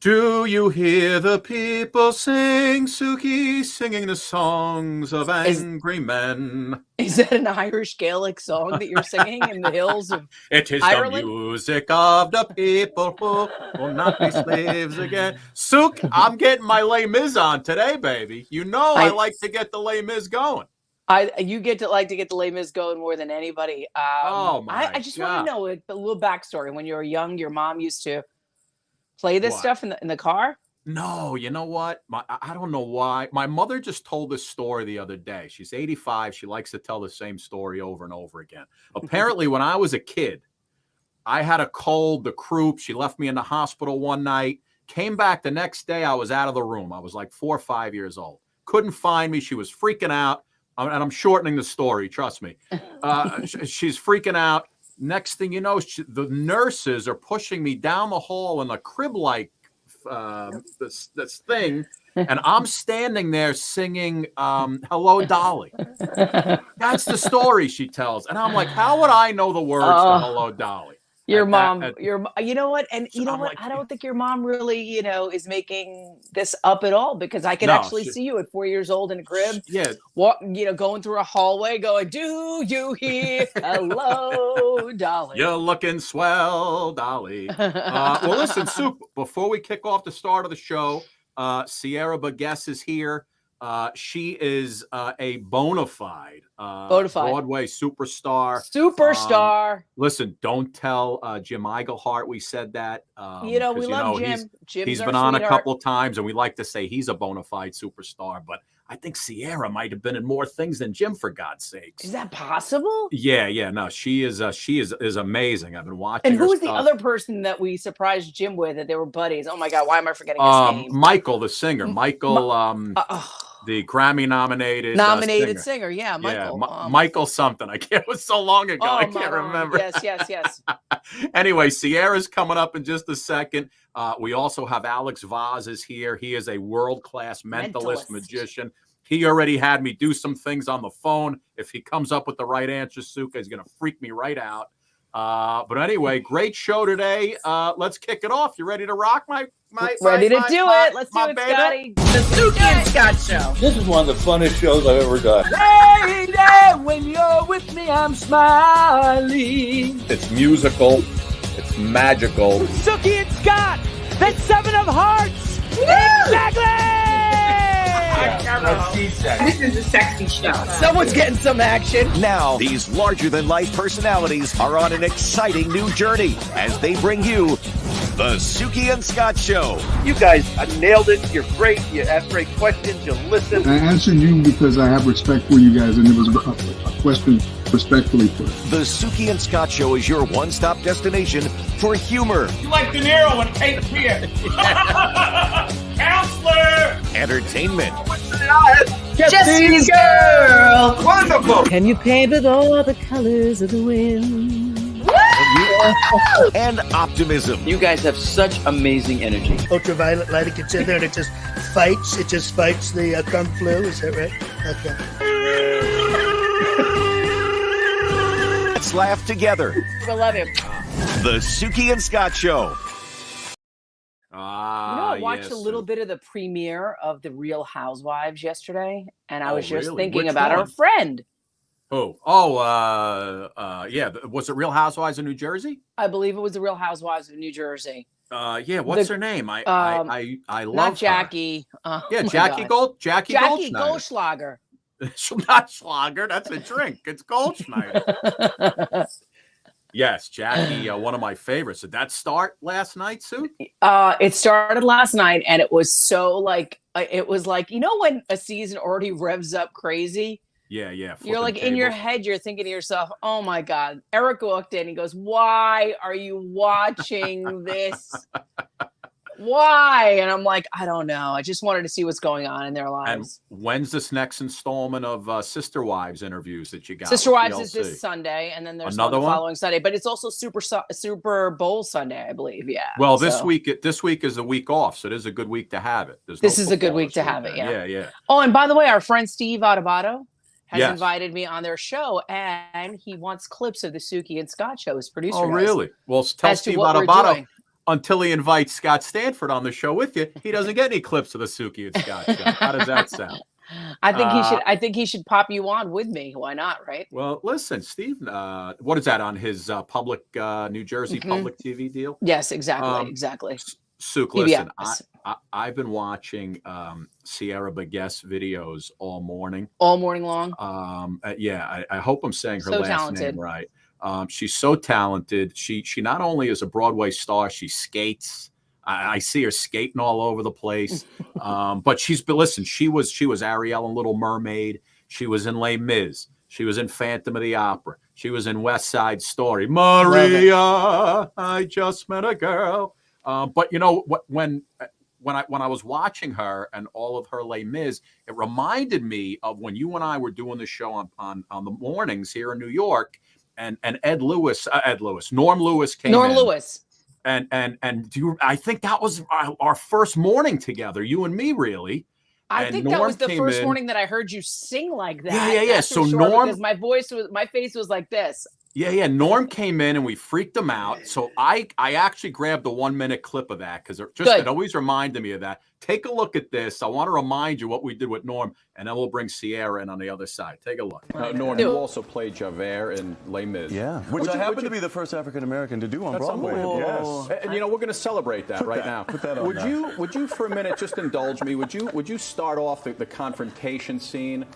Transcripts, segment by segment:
Do you hear the people sing, Suki singing the songs of angry men? Is that an Irish Gaelic song that you're singing in the hills of It is Ireland? the music of the people who will not be slaves again. Sook, I'm getting my Les Mis on today, baby. You know I like to get the Les Mis going. You get to get the Les Mis going more than anybody. Oh my I just want God. to know a little backstory. When you were young, your mom used to play this What? stuff in the car. No, you know what? I don't know why. My mother just told this story the other day. She's 85. She likes to tell the same story over and over again. Apparently, when I was a kid, I had a cold, the croup. She left me in the hospital one night. Came back the next day. I was out of the room. I was like 4 or 5 years old. Couldn't find me. She was freaking out. And I'm shortening the story. Trust me. She's freaking out. Next thing you know, the nurses are pushing me down the hall in a crib-like this thing, and I'm standing there singing Hello Dolly. That's the story she tells, and I'm like, how would I know the words to Hello Dolly? Your mom, you know what? And you know what? Like, I don't think your mom really, is making this up at all, because I can actually see you at 4 years old in a crib. Yeah. Going through a hallway going, do you hear Hello Dolly? You're looking swell, Dolly. Well, listen, Soup, before we kick off the start of the show, Sierra Boggess is here. She is a bona fide Broadway superstar. Listen, don't tell Jim Eigelhart we said that. We love Jim. He's been on a couple of times, and we like to say he's a bona fide superstar. But I think Sierra might have been in more things than Jim, for God's sakes. Is that possible? Yeah. No, she is amazing. I've been watching. And who was the other person that we surprised Jim with, that they were buddies? Oh my God, why am I forgetting his name? Michael, the singer. Michael. The Grammy nominated singer. Yeah, Michael. Yeah, Michael something. It was so long ago. I can't remember. Yes. Anyway, Sierra's coming up in just a second. We also have Alex Vaz is here. He is a world-class mentalist magician. He already had me do some things on the phone. If he comes up with the right answer, Suka is going to freak me right out. But anyway, great show today. Let's kick it off. You ready to rock, ready to do it. Let's do it, baby. Scotty. The Suki and Scott Show. This is one of the funnest shows I've ever done. Lady, when you're with me, I'm smiling. It's musical. It's magical. Suki and Scott, that's 7 of hearts. Woo! Exactly. This is a sexy show. Someone's getting some action. Now, these larger-than-life personalities are on an exciting new journey as they bring you the Suki and Scott Show. You guys nailed it. You're great. You ask great questions. You listen. I answered you because I have respect for you guys, and it was a question respectfully put. The Suki and Scott Show is your one-stop destination for humor. You like De Niro when Kate Pierce. Counselor! Entertainment. Jesse's girl. Wonderful. Can you paint with all the colors of the wind? And optimism. You guys have such amazing energy. Ultraviolet light, it gets in there and it just fights the kung flu. Is that right? Okay. Let's laugh together. I love him. The Suki and Scott Show. I watched a little bit of the premiere of The Real Housewives yesterday, and I was just thinking about our friend. Yeah. Was it Real Housewives of New Jersey? I believe it was The Real Housewives of New Jersey. Yeah. What's her name? I love not Jackie. Jackie Goldschlager. Not Schlager. That's a drink. It's Goldschneider. Yes, Jackie, one of my favorites. Did that start last night, Sue? It started last night, and it was so it was like, when a season already revs up crazy? Yeah. You're like in your head, you're thinking to yourself, oh my God. Eric walked in, he goes, why are you watching this? Why? And I'm like, I don't know. I just wanted to see what's going on in their lives. And when's this next installment of Sister Wives interviews that you got? Sister Wives is this Sunday, and then there's another one the following Sunday. But it's also Super Bowl Sunday, I believe. Yeah. Well, this week is a week off, so it is a good week to have it. This is a good week to have it. Yeah. Oh, and by the way, our friend Steve Adubato has invited me on their show, and he wants clips of the Suki and Scott show as producer. Oh, really? Well, tell Steve Adubato. until he invites Scott Stanford on the show with you, he doesn't get any clips of the Suki and Scott show. How does that sound? I think he should. I think he should pop you on with me. Why not? Right? Well, listen, Steve. What is that on his public New Jersey public TV deal? Yes, exactly, exactly. Suk, listen, I've been watching Sierra Boggess videos all morning long. I hope I'm saying her last talented. name right. She's so talented. She not only is a Broadway star, she skates. I see her skating all over the place. But listen, she was Ariel in Little Mermaid. She was in Les Mis. She was in Phantom of the Opera. She was in West Side Story. Maria, I just met a girl. But you know what? When I was watching her and all of her Les Mis, it reminded me of when you and I were doing the show on the mornings here in New York, and Norm Lewis came in. I think that was our first morning together, you and me, really. I think that was the first morning that I heard you sing like that. Yeah. That's so sure, Norm, because my face was like this. Yeah. Norm came in and we freaked him out. So I actually grabbed the 1-minute clip of that because it always reminded me of that. Take a look at this. I want to remind you what we did with Norm, and then we'll bring Sierra in on the other side. Take a look. Norm, you also played Javert in Les Mis. Yeah, which I happen to be the first African-American to do on Broadway. Yes. And we're going to celebrate that now. Put that on Would you for a minute just indulge me? Would you start off the confrontation scene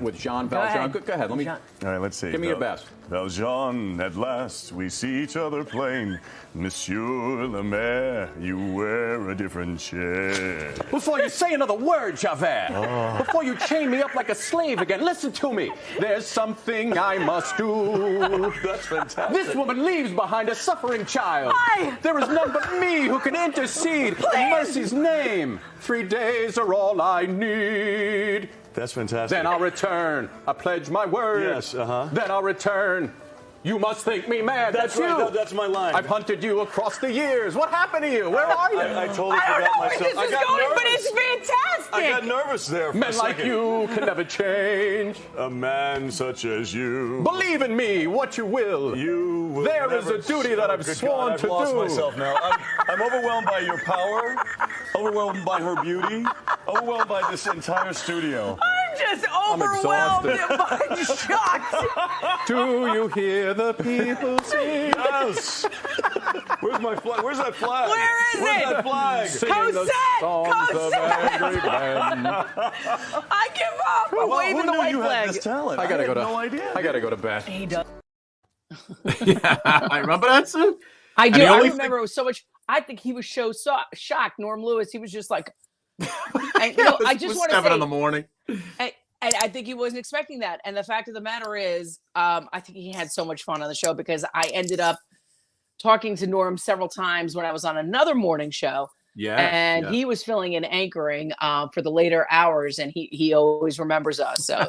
with Jean Valjean? Go ahead. Let me. All right, let's see. Give me your best. Valjean, at last we see each other plain. Monsieur le Maire, you wear a different chair. Before you say another word, Javert, before you chain me up like a slave again, listen to me. There's something I must do. That's fantastic. This woman leaves behind a suffering child. There is none but me who can intercede in mercy's name. 3 days are all I need. That's fantastic. Then I'll return. I pledge my word. Yes, Then I'll return. You must think me mad. That's right. You. That's my line. I've hunted you across the years. What happened to you? Where are you? I totally forgot myself. I don't know where this is going, but it's fantastic. I got nervous there for Men a second. like you can never change. A man such as you. Believe in me, what you will. You will. There is a duty that I've sworn to do. I've lost myself now. I'm overwhelmed by your power, overwhelmed by her beauty, overwhelmed by this entire studio. I'm just overwhelmed by shock. Do you hear the people sing? Yes. Where's my flag? Where's that flag? Where's that flag? Singing the songs of angry men. I give up. I'm waving the white you flag. Had this talent? I had no idea. I gotta go to bed. He does. Yeah, I remember that, Sue. I do. I remember it was so much. I think he was shocked. Norm Lewis. He was just like, I just want to say, 7 in the morning. And I think he wasn't expecting that. And the fact of the matter is, I think he had so much fun on the show because I ended up talking to Norm several times when I was on another morning show. Yeah. And he was filling in anchoring for the later hours, and he always remembers us. So,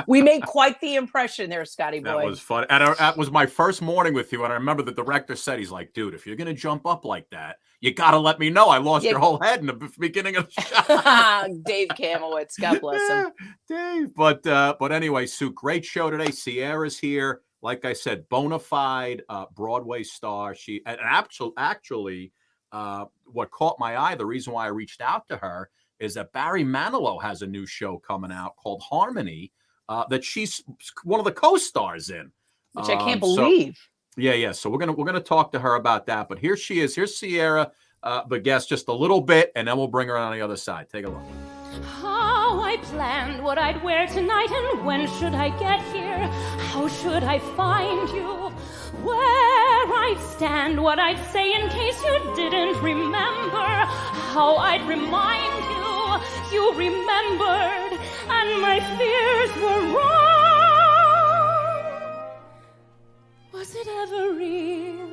we made quite the impression there, Scotty boy. That was fun. And that was my first morning with you. And I remember the director said, he's like, dude, if you're going to jump up like that, you got to let me know. I lost your whole head in the beginning of the show. Dave Kamowitz, God bless him. Dave. But anyway, Sue, great show today. Sierra's here. Like I said, bona fide Broadway star. She actually, what caught my eye, the reason why I reached out to her is that Barry Manilow has a new show coming out called Harmony that she's one of the co-stars in. Which I can't believe. Yeah. So we're gonna talk to her about that. But here she is. Here's Sierra Boggess, just a little bit, and then we'll bring her on the other side. Take a look. How I planned what I'd wear tonight, and when should I get here? How should I find you? Where I'd stand, what I'd say in case you didn't remember. How I'd remind you, you remembered, and my fears were wrong. Was it ever real?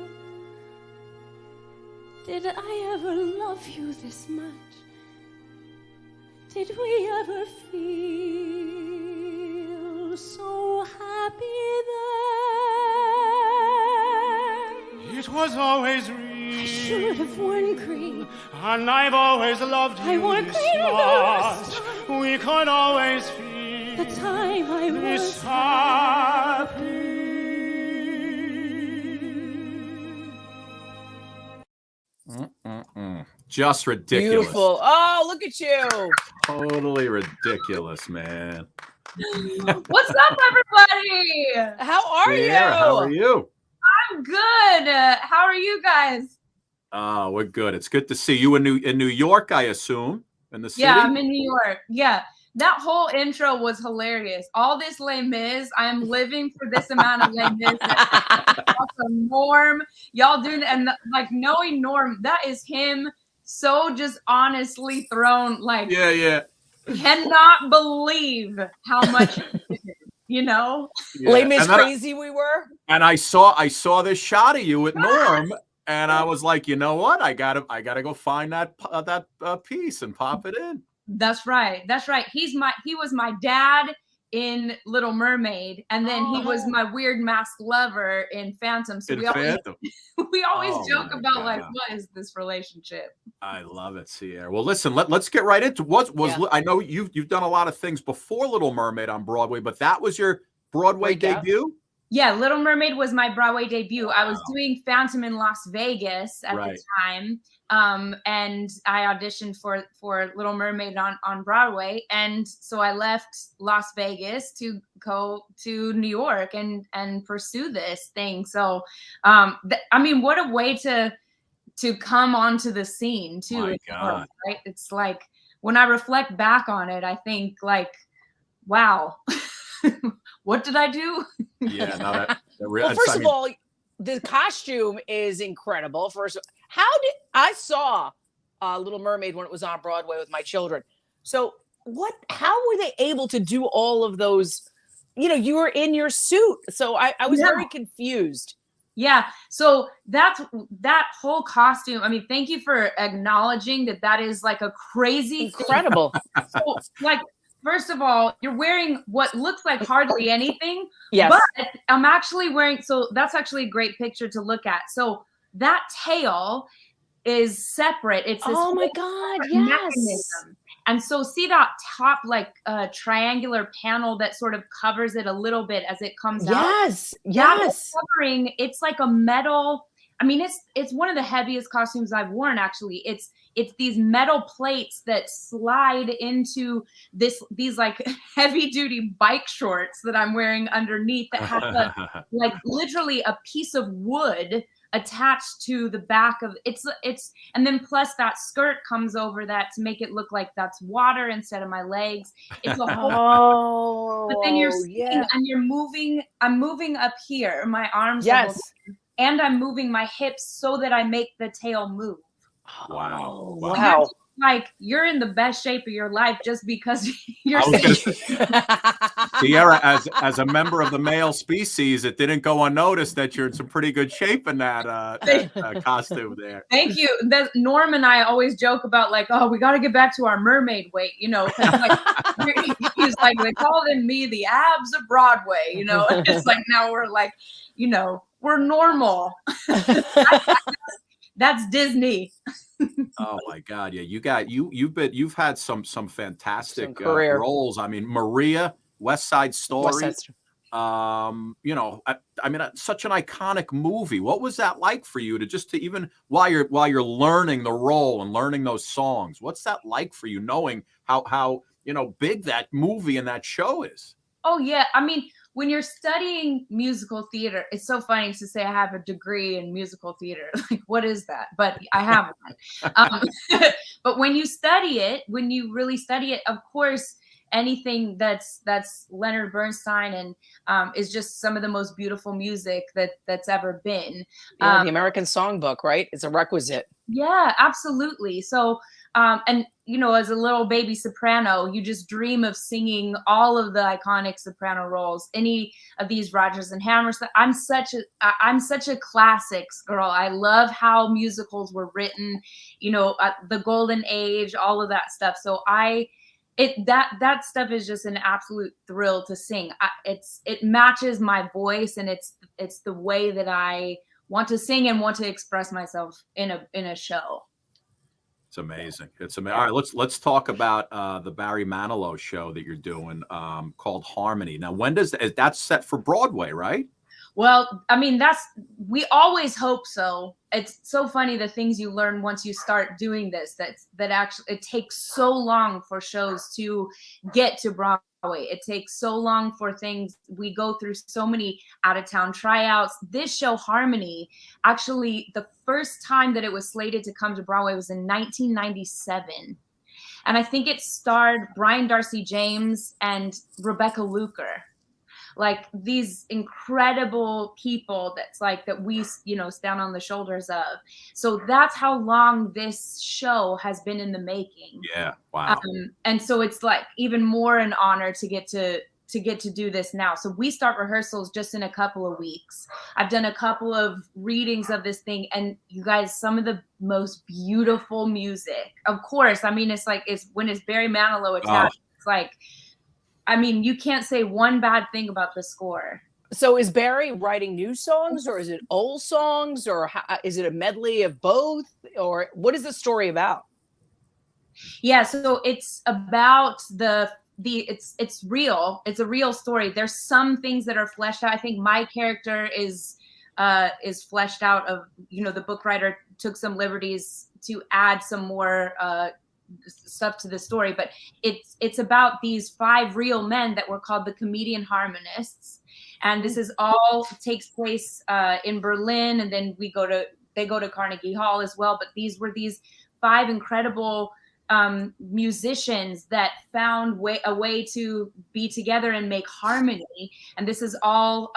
Did I ever love you this much? Did we ever feel so happy then? It was always real. I should have worn green. And I've always loved you. I wore green the rest. We could always feel the time I was happy. Just ridiculous. Beautiful. Oh, look at you. Totally ridiculous, man. What's up, everybody? How are you? How are you? I'm good. How are you guys? Oh, we're good. It's good to see you in New York, I assume, in the city. Yeah, I'm in New York. Yeah, that whole intro was hilarious. All this Les Mis. I am living for this amount of Les Mis. Awesome. Norm, y'all doing, and like knowing Norm, that is him. So just honestly thrown, like, yeah. Cannot believe how much, you know. Yeah. Les Mis crazy we were. And I saw this shot of you at Norm. And I was like, you know what? I gotta go find that piece and pop it in. That's right. That's right. He was my dad in Little Mermaid, and then he was my weird masked lover in Phantom. So we always joke about like, what is this relationship? I love it, Sierra. Well, listen, let's get right into I know you've done a lot of things before Little Mermaid on Broadway, but that was your Broadway debut. Yeah, Little Mermaid was my Broadway debut. Wow. I was doing Phantom in Las Vegas at the time, and I auditioned for Little Mermaid on Broadway, and so I left Las Vegas to go to New York and pursue this thing. So, I mean, what a way to come onto the scene too. My God. Right? It's like when I reflect back on it, I think like, wow. What did I do? Yeah, no, well, first of all, the costume is incredible. I saw Little Mermaid when it was on Broadway with my children. So how were they able to do all of those? You know, you were in your suit. So I was very confused. Yeah. So that whole costume. I mean, thank you for acknowledging that is like a crazy, incredible. So like, first of all, you're wearing what looks like hardly anything. Yes. But I'm actually wearing, so that's actually a great picture to look at. So that tail is separate. It's this oh my God, yes. mechanism. And so see that top like triangular panel that sort of covers it a little bit as it comes out? Yes. That covering, it's like a metal. I mean, it's one of the heaviest costumes I've worn, actually. It's these metal plates that slide into these like heavy duty bike shorts that I'm wearing underneath that have like literally a piece of wood attached to the back of it's and then plus that skirt comes over that to make it look like that's water instead of my legs. It's a whole but then you're sitting and you're moving. I'm moving up here, my arms and I'm moving my hips so that I make the tail move. Wow. Wow. Like you're in the best shape of your life just because you're Sierra, as a member of the male species, it didn't go unnoticed that you're in some pretty good shape in that costume there. Thank you. Norm and I always joke about like, oh, we got to get back to our mermaid weight, you know. Like, he's like, they called me the abs of Broadway, you know. And it's like now we're like, you know, we're normal. That's Disney. Oh my God! Yeah, you've had some fantastic roles. I mean, Maria, West Side Story. You know, I mean, such an iconic movie. What was that like for you to even while you're learning the role and learning those songs? What's that like for you, knowing how big that movie and that show is? Oh yeah, I mean, when you're studying musical theater, it's so funny to say I have a degree in musical theater. Like, what is that? But I have one. But when you study it, when you really study it, of course, anything that's Leonard Bernstein and is just some of the most beautiful music that's ever been. The American Songbook, right? It's a requisite. Yeah, absolutely. So, and you know, as a little baby soprano, you just dream of singing all of the iconic soprano roles, any of these Rodgers and Hammer stuff. I'm such a classics girl. I love how musicals were written, you know, the golden age, all of that stuff. So that stuff is just an absolute thrill to sing. It matches my voice, and it's the way that I want to sing and want to express myself in a show. It's amazing. It's amazing. All right, let's talk about the Barry Manilow show that you're doing called Harmony. Now, that's set for Broadway, right? Well, I mean, we always hope so. it's so funny the things you learn once you start doing this, that actually it takes so long for shows to get to Broadway. It takes so long for things. We go through so many out of town tryouts. This show, Harmony, actually the first time that it was slated to come to Broadway was in 1997. And I think it starred Brian Darcy James and Rebecca Luker. Like these incredible people that we, stand on the shoulders of. So that's how long this show has been in the making. Yeah. Wow. And so it's like even more an honor to get to do this now. So we start rehearsals just in a couple of weeks. I've done a couple of readings of this thing, and you guys, some of the most beautiful music. Of course, I mean, it's when it's Barry Manilow attached. Oh. It's like, I mean, you can't say one bad thing about the score. So is Barry writing new songs, or is it old songs, or is it a medley of both, or what is the story about? Yeah, so it's about it's real. It's a real story. There's some things that are fleshed out. I think my character is fleshed out of, the book writer took some liberties to add some more stuff to the story, but it's about these 5 real men that were called the Comedian Harmonists, and this is all takes place in Berlin, and then they go to Carnegie Hall as well. But these were these 5 incredible musicians that found a way to be together and make harmony, and this is all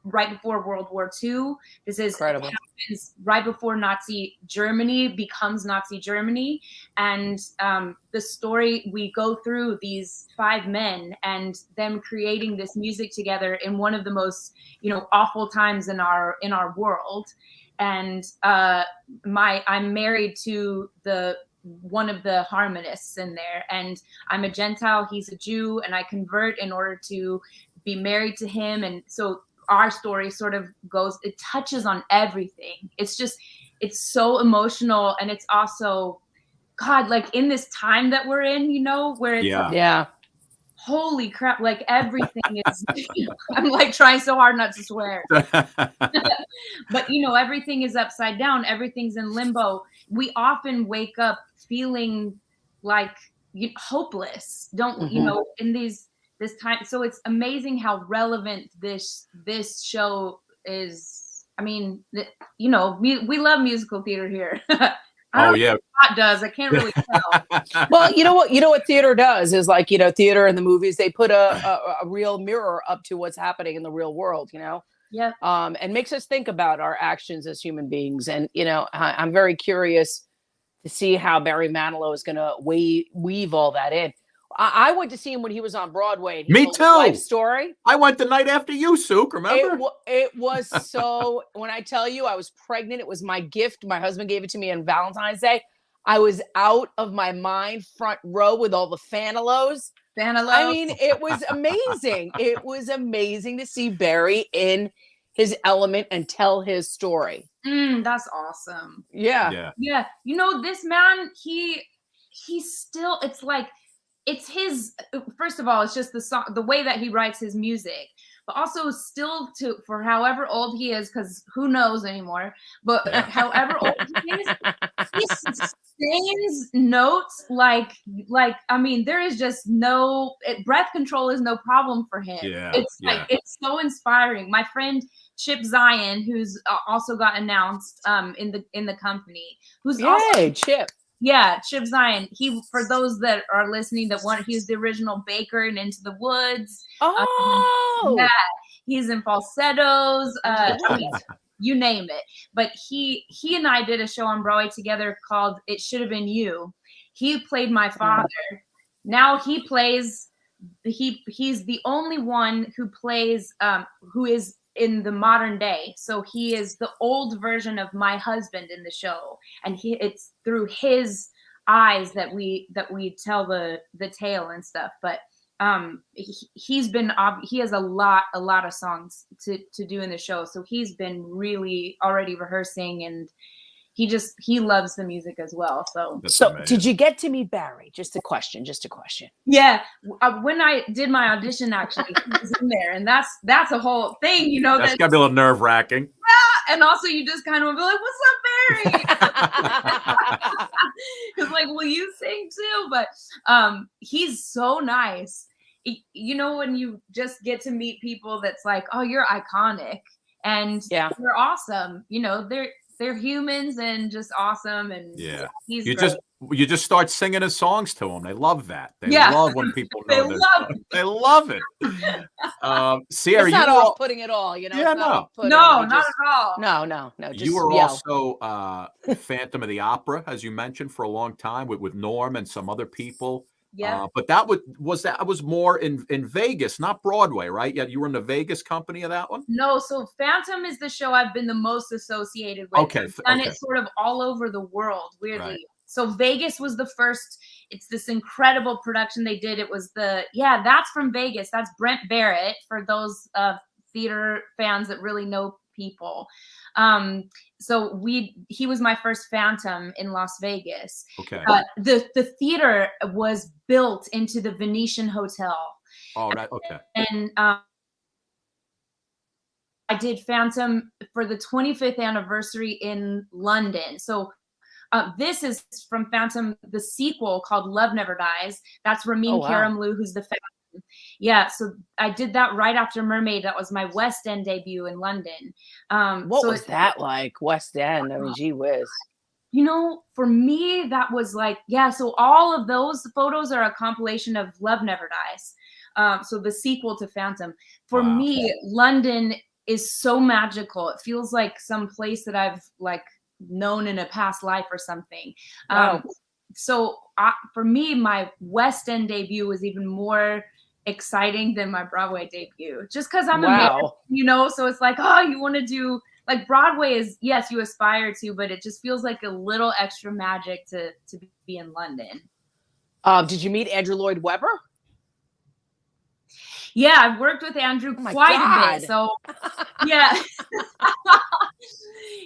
right before World War II. This is incredible. Happens right before Nazi Germany becomes Nazi Germany. And the story, we go through these 5 men and them creating this music together in one of the most, awful times in our world. And I'm married to one of the harmonists in there, and I'm a Gentile, he's a Jew, and I convert in order to be married to him. And so our story sort of it touches on everything. It's so emotional. And it's also, God, like in this time that we're in, where it's yeah. Holy crap, like everything is, I'm like trying so hard not to swear. But, everything is upside down. Everything's in limbo. We often wake up feeling like hopeless, in this time. So it's amazing how relevant this show is. I mean, we love musical theater here. Yeah. Scott does. I can't really tell. Well, you know what theater does is like, theater and the movies, they put a real mirror up to what's happening in the real world, Yeah. And makes us think about our actions as human beings. And, I'm very curious to see how Barry Manilow is going to weave all that in. I went to see him when he was on Broadway. And he Me told too. his life story. I went the night after you, Sook. Remember? It was so. When I tell you, I was pregnant. It was my gift. My husband gave it to me on Valentine's Day. I was out of my mind, front row with all the Fanilows. I mean, it was amazing. It was amazing to see Barry in his element and tell his story. That's awesome. Yeah. This man, he's still. It's like. It's his, first of all, it's just the song, the way that he writes his music, but also still for however old he is, because who knows anymore, but however old he sustains notes like, I mean, there is just breath control is no problem for him. It's so inspiring. My friend Chip Zion, who's also got announced in the company, who's also Chip. Yeah, Chip Zion. For those that are listening he's the original Baker in Into the Woods. Oh, he's in Falsettos. You name it. But he and I did a show on Broadway together called It Should Have Been You. He played my father. Now he plays. He's the only one who plays. Who is in the modern day. So he is the old version of my husband in the show, and it's through his eyes that we tell the tale and stuff. But he has a lot of songs to do in the show, so he's been really already rehearsing, and he loves the music as well. So did you get to meet Barry? Just a question. Yeah, when I did my audition, actually, he was in there, and that's a whole thing, you know. That's gotta be a little nerve wracking. Yeah, and also you just kind of be like, "What's up, Barry?" It's like, "Will you sing too?" But he's so nice. You know, when you just get to meet people that's like, "Oh, you're iconic," and they're awesome. You know, they're humans and just awesome. And he's great. You just start singing his songs to them. They love that. They love when people know they love it. Sierra, it's not off-putting at all, you know. Yeah, not at all. No. Just you were also Phantom of the Opera, as you mentioned, for a long time with Norm and some other people. Yeah. But that was more in Vegas, not Broadway, right? Yeah, you were in the Vegas company of that one? No, so Phantom is the show I've been the most associated with. Okay. I've done it sort of all over the world, weirdly. Right. So Vegas was the first. It's this incredible production they did. It was that's from Vegas. That's Brent Barrett, for those theater fans that really know people. So he was my first Phantom in Las Vegas. Okay. The theater was built into the Venetian Hotel. Oh, right. Okay. And I did Phantom for the 25th anniversary in London. So this is from Phantom, the sequel called Love Never Dies. That's Ramin Karimloo, who's the Phantom. Yeah, so I did that right after Mermaid. That was my West End debut in London. What was that like, West End? I mean, gee whiz. You know, for me, that was like, so all of those photos are a compilation of Love Never Dies. So the sequel to Phantom. For me, London is so magical. It feels like some place that I've known in a past life or something. So for me, my West End debut was even more exciting than my Broadway debut, just because I'm American, you know. So it's like, you want to do like Broadway is, yes, you aspire to, but it just feels like a little extra magic to be in London. Did you meet Andrew Lloyd Webber? Yeah, I've worked with Andrew quite a bit. So yeah.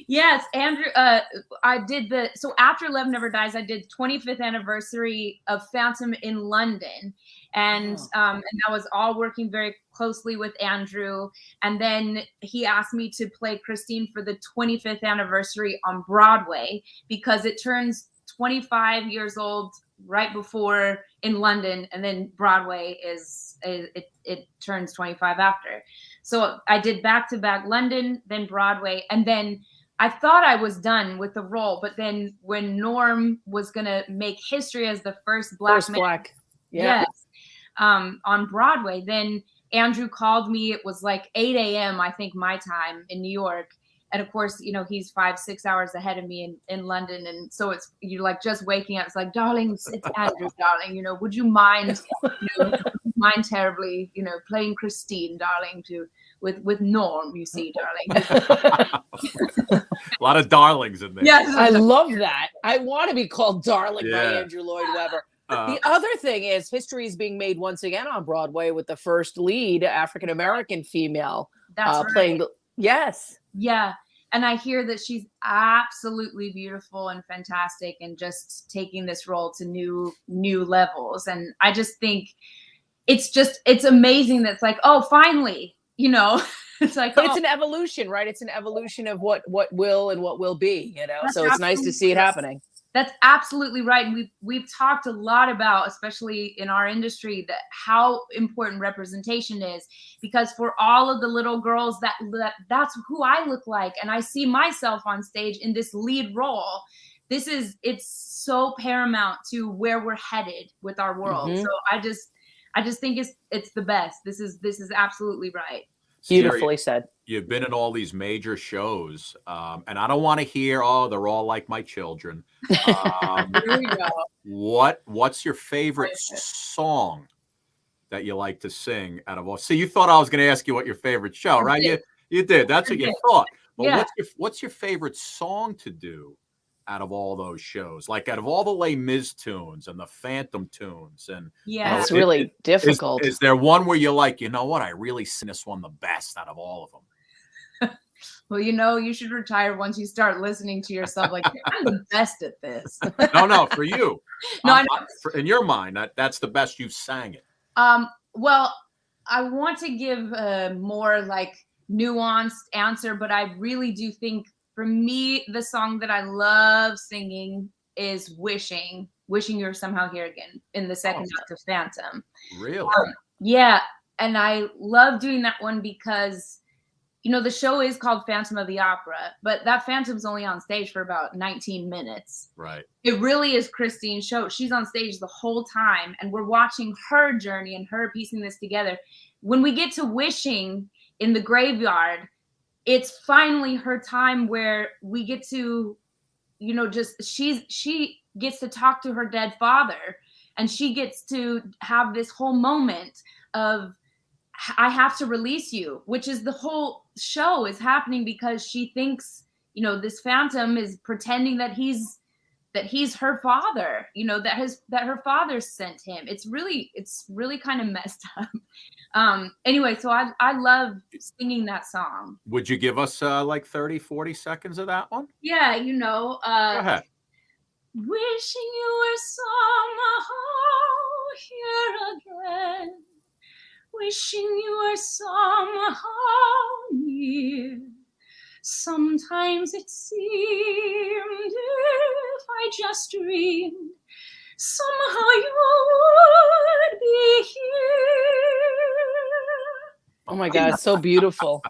Yes, Andrew, I did so after Love Never Dies, I did 25th anniversary of Phantom in London. And and I was all working very closely with Andrew. And then he asked me to play Christine for the 25th anniversary on Broadway, because it turns 25 years old right before in London, and then Broadway it turns 25 after. So I did back-to-back London, then Broadway, and then I thought I was done with the role, but then when Norm was gonna make history as the first black man, on Broadway, then Andrew called me. It was like 8 a.m. I think my time in New York. And of course, you know, he's 5-6 hours ahead of me in London. And so you're like just waking up. It's like, darling, it's Andrew, darling, you know, would you mind, mind terribly, you know, playing Christine, darling, with Norm, you see, darling. A lot of darlings in there. Yes, I love that. I want to be called darling by Andrew Lloyd Webber. The other thing is history is being made once again on Broadway with the first lead African-American female playing. Yes. Yeah. And I hear that she's absolutely beautiful and fantastic and just taking this role to new levels. And I just think it's amazing that it's like, oh, finally, you know, it's like, but it's an evolution, right? It's an evolution of what will and what will be, you know, so it's nice to see it happening. That's absolutely right. And we've talked a lot about, especially in our industry, that how important representation is, because for all of the little girls that's who I look like, and I see myself on stage in this lead role. It's so paramount to where we're headed with our world. So I just think it's the best. This is absolutely right. Beautifully said. You've been in all these major shows, and I don't want to hear, oh, they're all like my children. Here we go. What's your favorite song that you like to sing out of all? See, you thought I was going to ask you what your favorite show, right? You did. That's what you thought. But what's your favorite song to do out of all those shows? Like out of all the Les Mis tunes and the Phantom tunes, and it's really difficult. Is there one where you're like, you know what, I really sing this one the best out of all of them? Well, you should retire once you start listening to yourself. Like, I'm the best at this. No, for you. No, I know. In your mind, that's the best you've sang it. Well, I want to give a more like nuanced answer, but I really do think for me, the song that I love singing is Wishing You Were Somehow Here Again in the second act of Phantom. Really? Yeah. And I love doing that one because, the show is called Phantom of the Opera, but that Phantom's only on stage for about 19 minutes. Right. It really is Christine's show. She's on stage the whole time, and we're watching her journey and her piecing this together. When we get to Wishing in the graveyard, it's finally her time where we get to, she gets to talk to her dead father, and she gets to have this whole moment of, I have to release you, which is the whole show is happening because she thinks, this phantom is pretending that he's her father, that her father sent him. It's really kind of messed up. Anyway, so I love singing that song. Would you give us like 30, 40 seconds of that one? Yeah, Go ahead. Wishing you were somehow here again. Wishing you were somehow near. Sometimes it seemed if I just dreamed, somehow you would be here. Oh my God, it's so beautiful.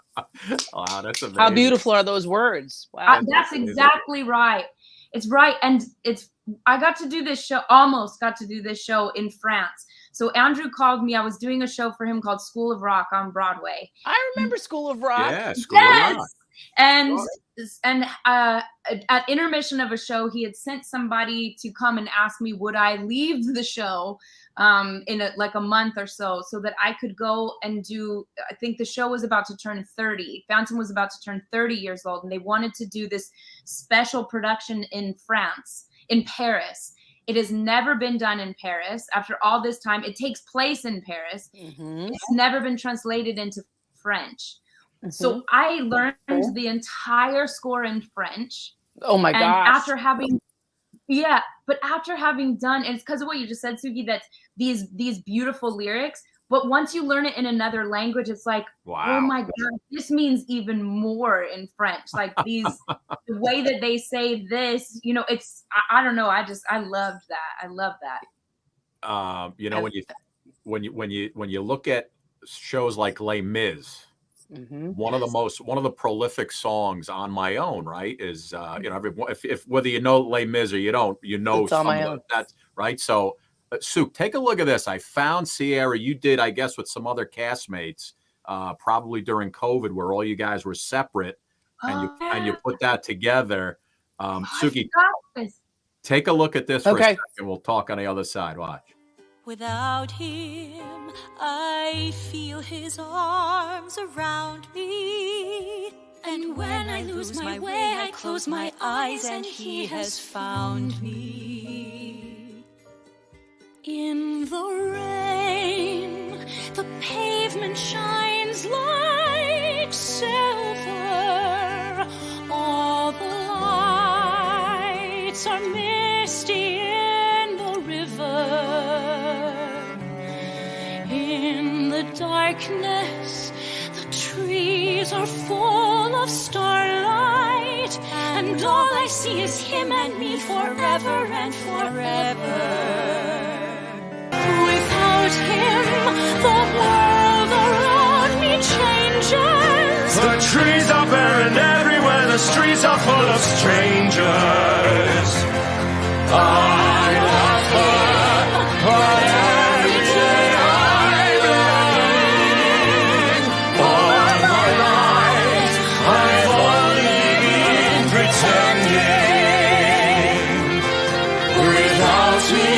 Wow, that's amazing. How beautiful are those words? Wow. That's exactly right. It's right. And I got to do this show, almost got to do this show in France. So Andrew called me. I was doing a show for him called School of Rock on Broadway. I remember School of Rock. Yeah, School of Rock. And at intermission of a show, he had sent somebody to come and ask me, would I leave the show in a month or so that I could go and do, I think the show was about to turn 30. Phantom was about to turn 30 years old, and they wanted to do this special production in France, in Paris. It has never been done in Paris. After all this time, it takes place in Paris. Mm-hmm. It's never been translated into French. Mm-hmm. So I learned the entire score in French. Oh my gosh. After having done, and it's because of what you just said, Suki, that these beautiful lyrics, but once you learn it in another language, it's like, wow. Oh my God, this means even more in French. Like the way that they say this, it's, I don't know. I loved that. I love that. When you look at shows like Les Mis, mm-hmm. one of the prolific songs on my own, right, is if whether you know Les Mis or you don't, it's some of that's right. So Suk, take a look at this. I found Sierra, you did, I guess, with some other castmates, probably during COVID, where all you guys were separate, and you put that together. Suki, take a look at this for a second. We'll talk on the other side. Watch. Without him, I feel his arms around me. And when I lose my way, I close my eyes and he has found me. In the rain, the pavement shines like silver. All the lights are misty in the river. In the darkness, the trees are full of starlight, and all I see is him and me forever and forever. Without him, the world around me changes. The trees are barren everywhere, the streets are full of strangers. I love her, but every day I'm lying. All my life I've only been pretending. Without me,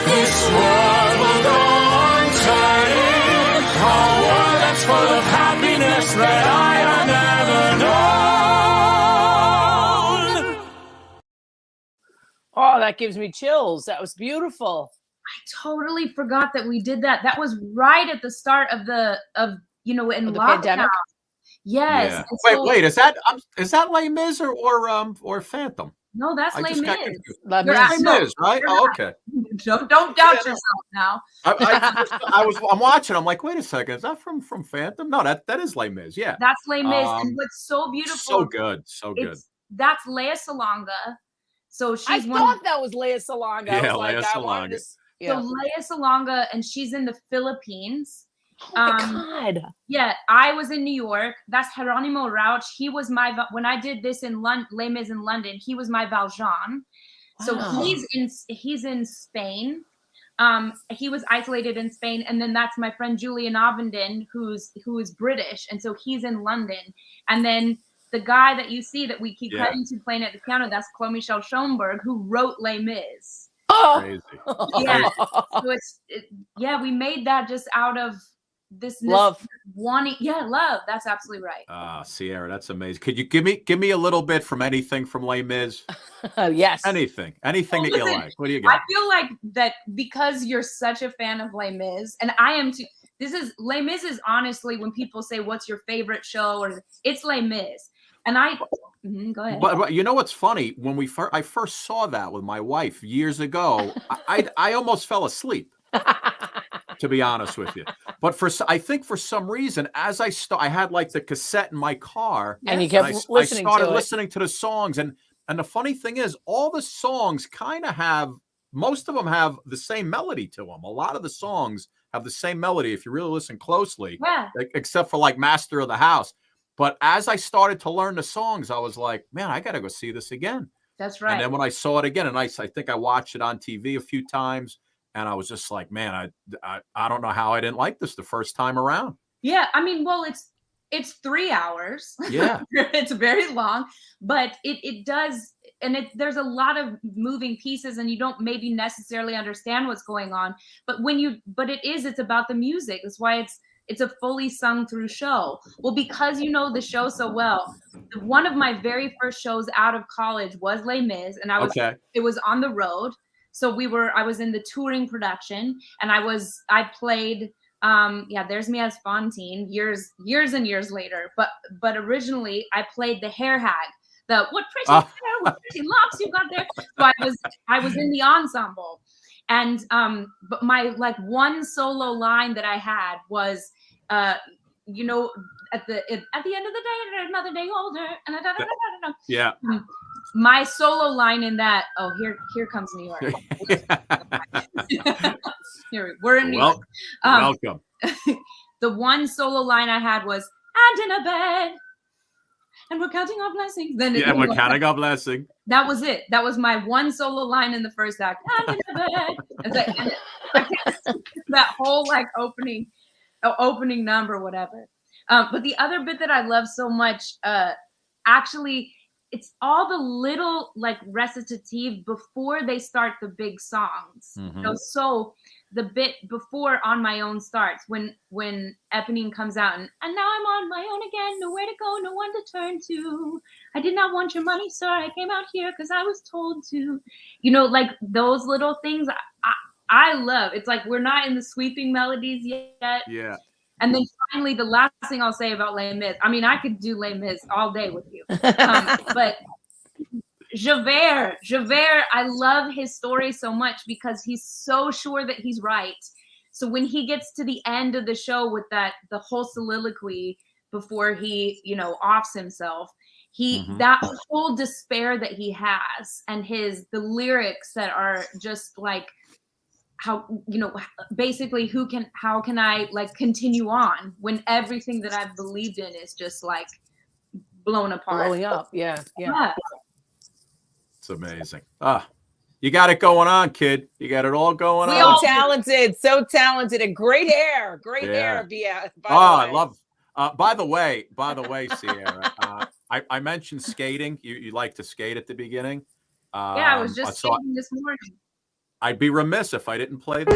this world will go on turning. A world that's full of happiness that I have never known. Oh, that gives me chills. That was beautiful. I totally forgot that we did that. That was right at the start of in lockdown. Pandemic. Yes. Yeah. And Wait, so- wait. Is that Les Mis or Phantom? No, that's I Les just got Mis. confused. Les Les Mis, right? Oh, okay. Don't doubt yourself now. I'm watching. I'm like, wait a second. Is that from Phantom? No, that is Les Mis. Yeah. That's Les Mis. And what's so beautiful. So good. So good. That's Lea Salonga. So she's I thought that was Lea Salonga. I Yeah, was like, Lea I wanted Salonga. to. Yeah. So Lea Salonga, and she's in the Philippines. Oh my God. Yeah, I was in New York. That's Geronimo Rauch. He was when I did this in Les Mis in London. He was my Valjean. So Wow. he's in Spain. He was isolated in Spain, and then that's my friend Julian Ovenden, who is British, and so he's in London. And then the guy that you see that we keep cutting to playing at the piano, that's Chloe Michelle Schoenberg, who wrote Les Mis. Crazy. Yeah. So we made that just out of this love. Wanting, love. That's absolutely right. Sierra, that's amazing. Could you give me a little bit from anything from Les Mis? Yes. Anything that you like. What do you I got? feel like that because you're such a fan of Les Mis, and I am too. Les Mis is honestly, when people say what's your favorite show, or it's Les Mis, and go ahead. But you know what's funny? When I first saw that with my wife years ago, I almost fell asleep. To be honest with you, but I think for some reason, as I had like the cassette in my car, and you kept listening. I started listening to the songs, and the funny thing is, all the songs kind of most of them have the same melody to them. A lot of the songs have the same melody if you really listen closely, except for like Master of the House. But as I started to learn the songs, I was like, man, I got to go see this again. That's right. And then when I saw it again, and I think I watched it on TV a few times. And I was just like, man, I don't know how I didn't like this the first time around. Yeah, I mean, well, it's 3 hours. Yeah, it's very long, but it does, and there's a lot of moving pieces, and you don't maybe necessarily understand what's going on. But it's about the music. That's why it's a fully sung through show. Well, because you know the show so well, one of my very first shows out of college was Les Mis, and it was on the road. So I was in the touring production, and I played, There's Me as Fantine years and years later. But originally I played the hair hag, what pretty hair, what pretty locks you got there. So I was in the ensemble, and but my one solo line that I had was, at the end of the day, there's another day older, and yeah. My solo line in that, here comes New York. We're in New York. Welcome. The one solo line I had was, and in a bed, and we're counting our blessings. Then we're counting our blessings. That was it. That was my one solo line in the first act. And in a bed. That whole opening number, whatever. But the other bit that I love so much, actually, it's all the little recitative before they start the big songs. Mm-hmm. So the bit before On My Own starts, when Eponine comes out and now I'm on my own again, nowhere to go, no one to turn to. I did not want your money, sir. I came out here because I was told to. Those little things I love. It's like we're not in the sweeping melodies yet. Yeah. And then finally, the last thing I'll say about Les Mis, I mean, I could do Les Mis all day with you. But Javert, I love his story so much because he's so sure that he's right. So when he gets to the end of the show with the whole soliloquy before he, offs himself, that whole despair that he has, and the lyrics that are just like, how basically how can I continue on when everything that I've believed in is just blown apart, blowing up. Yeah. It's amazing. You got it going on, kid. You got it all going on. So talented, and great hair. Yeah. I love. By the way, Sierra, I mentioned skating. You like to skate at the beginning. I was just skating this morning. I'd be remiss if I didn't play this.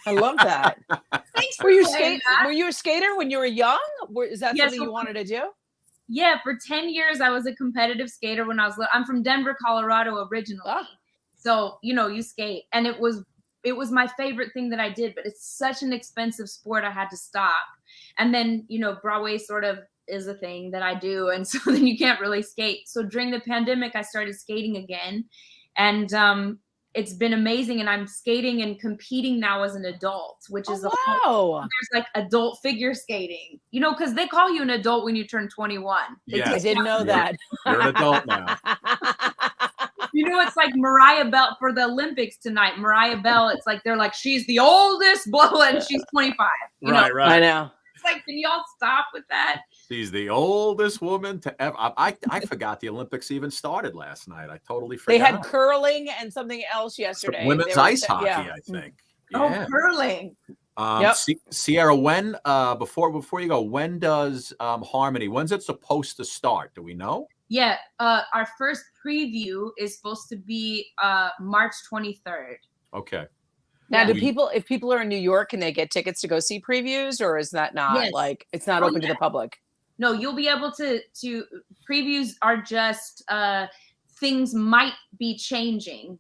I love that. Thanks. Were you a skater when you were young? Is that something you wanted to do? Yeah, for 10 years I was a competitive skater when I was little. I'm from Denver, Colorado originally. So, you know, you skate. And it was my favorite thing that I did, but it's such an expensive sport I had to stop. And then, you know, Broadway sort of is a thing that I do. And so then you can't really skate. So during the pandemic, I started skating again. And it's been amazing. And I'm skating and competing now as an adult, which is there's like adult figure skating, you know, because they call you an adult when you turn 21. Yeah, I didn't know that. You're an adult now. You know, it's like Mariah Bell for the Olympics tonight. Mariah Bell, it's like they're like, she's the oldest blow, and she's 25. Right. I know. It's like, can y'all stop with that? She's the oldest woman to ever. I forgot the Olympics even started last night. I totally forgot. They had curling and something else yesterday. Women's ice hockey, I think. Oh, curling. Sierra, when before you go, when does Harmony? When's it supposed to start? Do we know? Yeah, our first preview is supposed to be March 23rd. Okay. Now, if people are in New York, can they get tickets to go see previews, or is that not like it's not open to the public? No, you'll be able to previews are just things might be changing.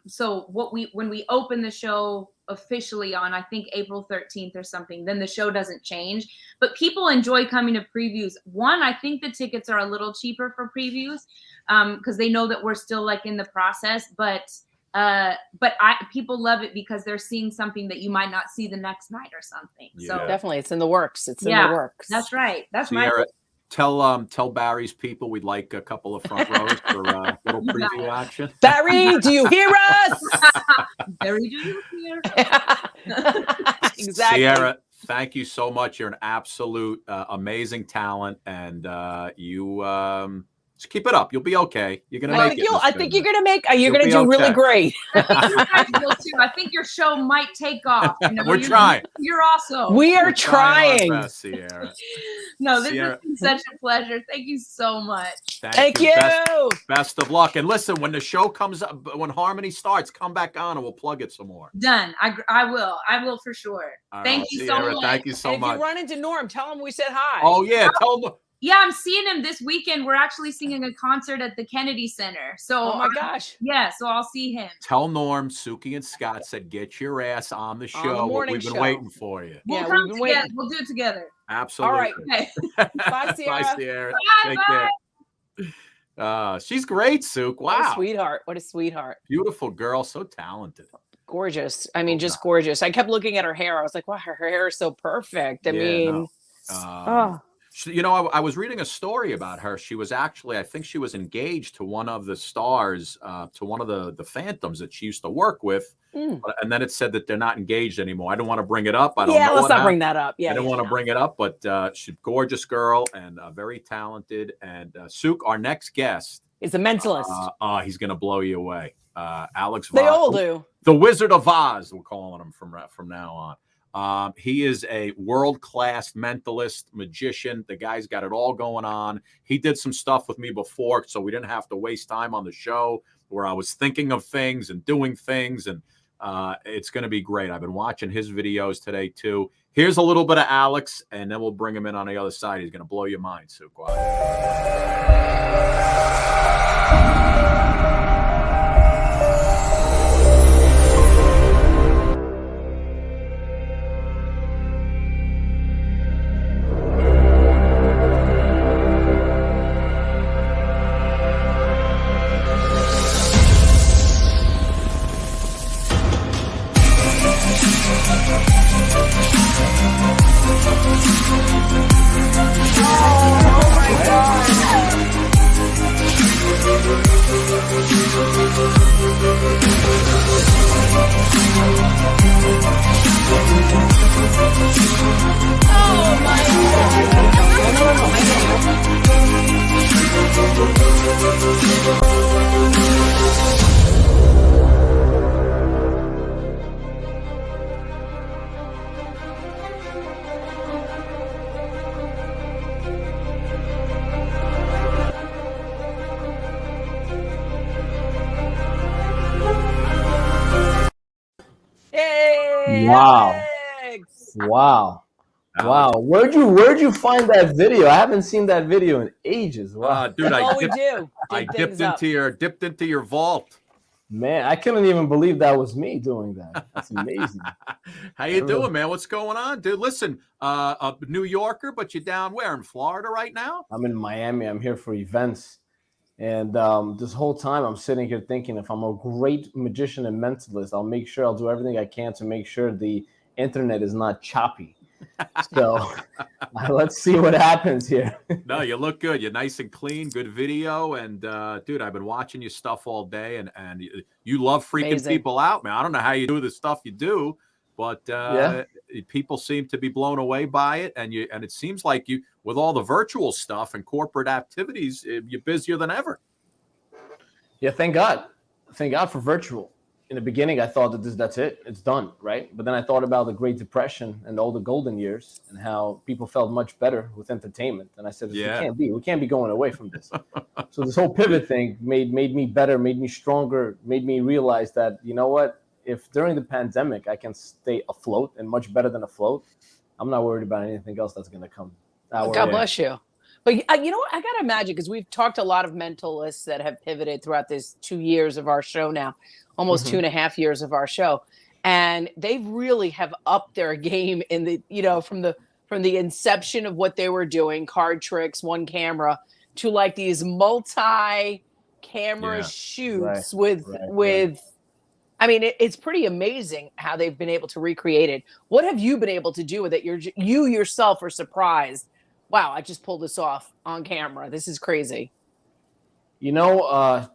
So when we open the show officially on, I think April 13th or something, then the show doesn't change. But people enjoy coming to previews. One, I think the tickets are a little cheaper for previews because they know that we're still like in the process. But people love it because they're seeing something that you might not see the next night or something. Yeah. So definitely, it's in the works. It's in the works. That's right. That's Sierra, tell Barry's people we'd like a couple of front rows for little preview action. Barry, do you hear us? Barry, do you hear? Exactly. Sierra, thank you so much. You're an absolute amazing talent, and you just keep it up. You'll be okay. You're gonna make it. I think you're gonna make. You're gonna do really great. I think you guys will too. I think your show might take off. You know, We're trying. You're also. We are trying. Our best, Sierra. No, this has been such a pleasure. Thank you so much. Thank you. Best of luck. And listen, when the show comes up, when Harmony starts, come back on and we'll plug it some more. Done. I will for sure. Thank you so much. Thank you so much. If you run into Norm, tell him we said hi. Oh yeah, tell him. Yeah, I'm seeing him this weekend. We're actually singing a concert at the Kennedy Center. So, oh my gosh. Yeah, so I'll see him. Tell Norm, Suki and Scott said, get your ass on the show. We've been waiting for you. We'll come together. We'll do it together. Absolutely. All right. Okay. Bye, Sierra. Bye, Sierra. Bye, Take bye. care. She's great, Suk. Wow. What a sweetheart. What a sweetheart. Beautiful girl. So talented. Gorgeous. I mean, just gorgeous. I kept looking at her hair. I was like, wow, her hair is so perfect. I mean, you know, I was reading a story about her. She was actually, I think she was engaged to one of the stars, to one of the Phantoms that she used to work with. And then it said that they're not engaged anymore. I don't want to bring it up. I don't know. Let's not bring that up. I don't want to bring it up, but she's a gorgeous girl and very talented. And Suk, our next guest is a mentalist. He's going to blow you away. Alex They Voss, all do. The Wizard of Oz, we're calling him from now on. He is a world-class mentalist, magician. The guy's got it all going on. He did some stuff with me before, so we didn't have to waste time on the show where I was thinking of things and doing things, and it's going to be great. I've been watching his videos today, too. Here's a little bit of Alex, and then we'll bring him in on the other side. He's going to blow your mind, Suk. Wow. Wow. Wow, where'd you find that video? I haven't seen that video in ages. Wow, Dude, I Dig dipped into your vault. Man, I couldn't even believe that was me doing that. That's amazing. How you doing, man? What's going on, dude? Listen, a New Yorker, but you're down where, in Florida right now? I'm in Miami. I'm here for events. And this whole time I'm sitting here thinking, if I'm a great magician and mentalist, I'll make sure I'll do everything I can to make sure the internet is not choppy. So let's see what happens here. No, you look good. You're nice and clean, good video. And dude, I've been watching your stuff all day, and you love freaking people out, man. I don't know how you do the stuff you do, but people seem to be blown away by it. And it seems like you, with all the virtual stuff and corporate activities, you're busier than ever. Yeah, thank God. Thank God for virtual. In the beginning, I thought that that's it. It's done, right? But then I thought about the Great Depression and all the golden years and how people felt much better with entertainment. And I said, we can't be going away from this. So this whole pivot thing made me better, made me stronger, made me realize that, you know what? If during the pandemic I can stay afloat and much better than afloat, I'm not worried about anything else that's going to come. God bless you. But you know what? I got to imagine, because we've talked to a lot of mentalists that have pivoted throughout this 2 years of our show now, almost 2.5 years of our show. And they really have upped their game in the, from the inception of what they were doing, card tricks, one camera, to like these multi-camera shoots with I mean, it's pretty amazing how they've been able to recreate it. What have you been able to do with it? You yourself are surprised. Wow, I just pulled this off on camera. This is crazy. Look,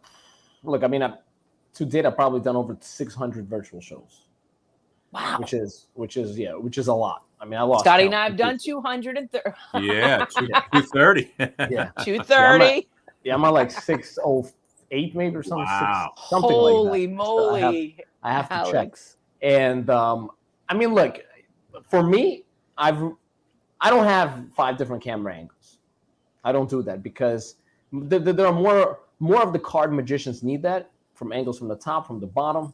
I mean, to date, I've probably done over 600 virtual shows. Wow. Which is a lot. I mean, I lost Scotty count. and I have done 230. Yeah, 230. Yeah. 230. I'm at like 608 maybe or something. Wow. Something Holy like that. moly. I have to Alex. check. And I mean, look, for me, I don't have 5 different camera angles. I don't do that because there are more of the card magicians need that, from angles from the top, from the bottom.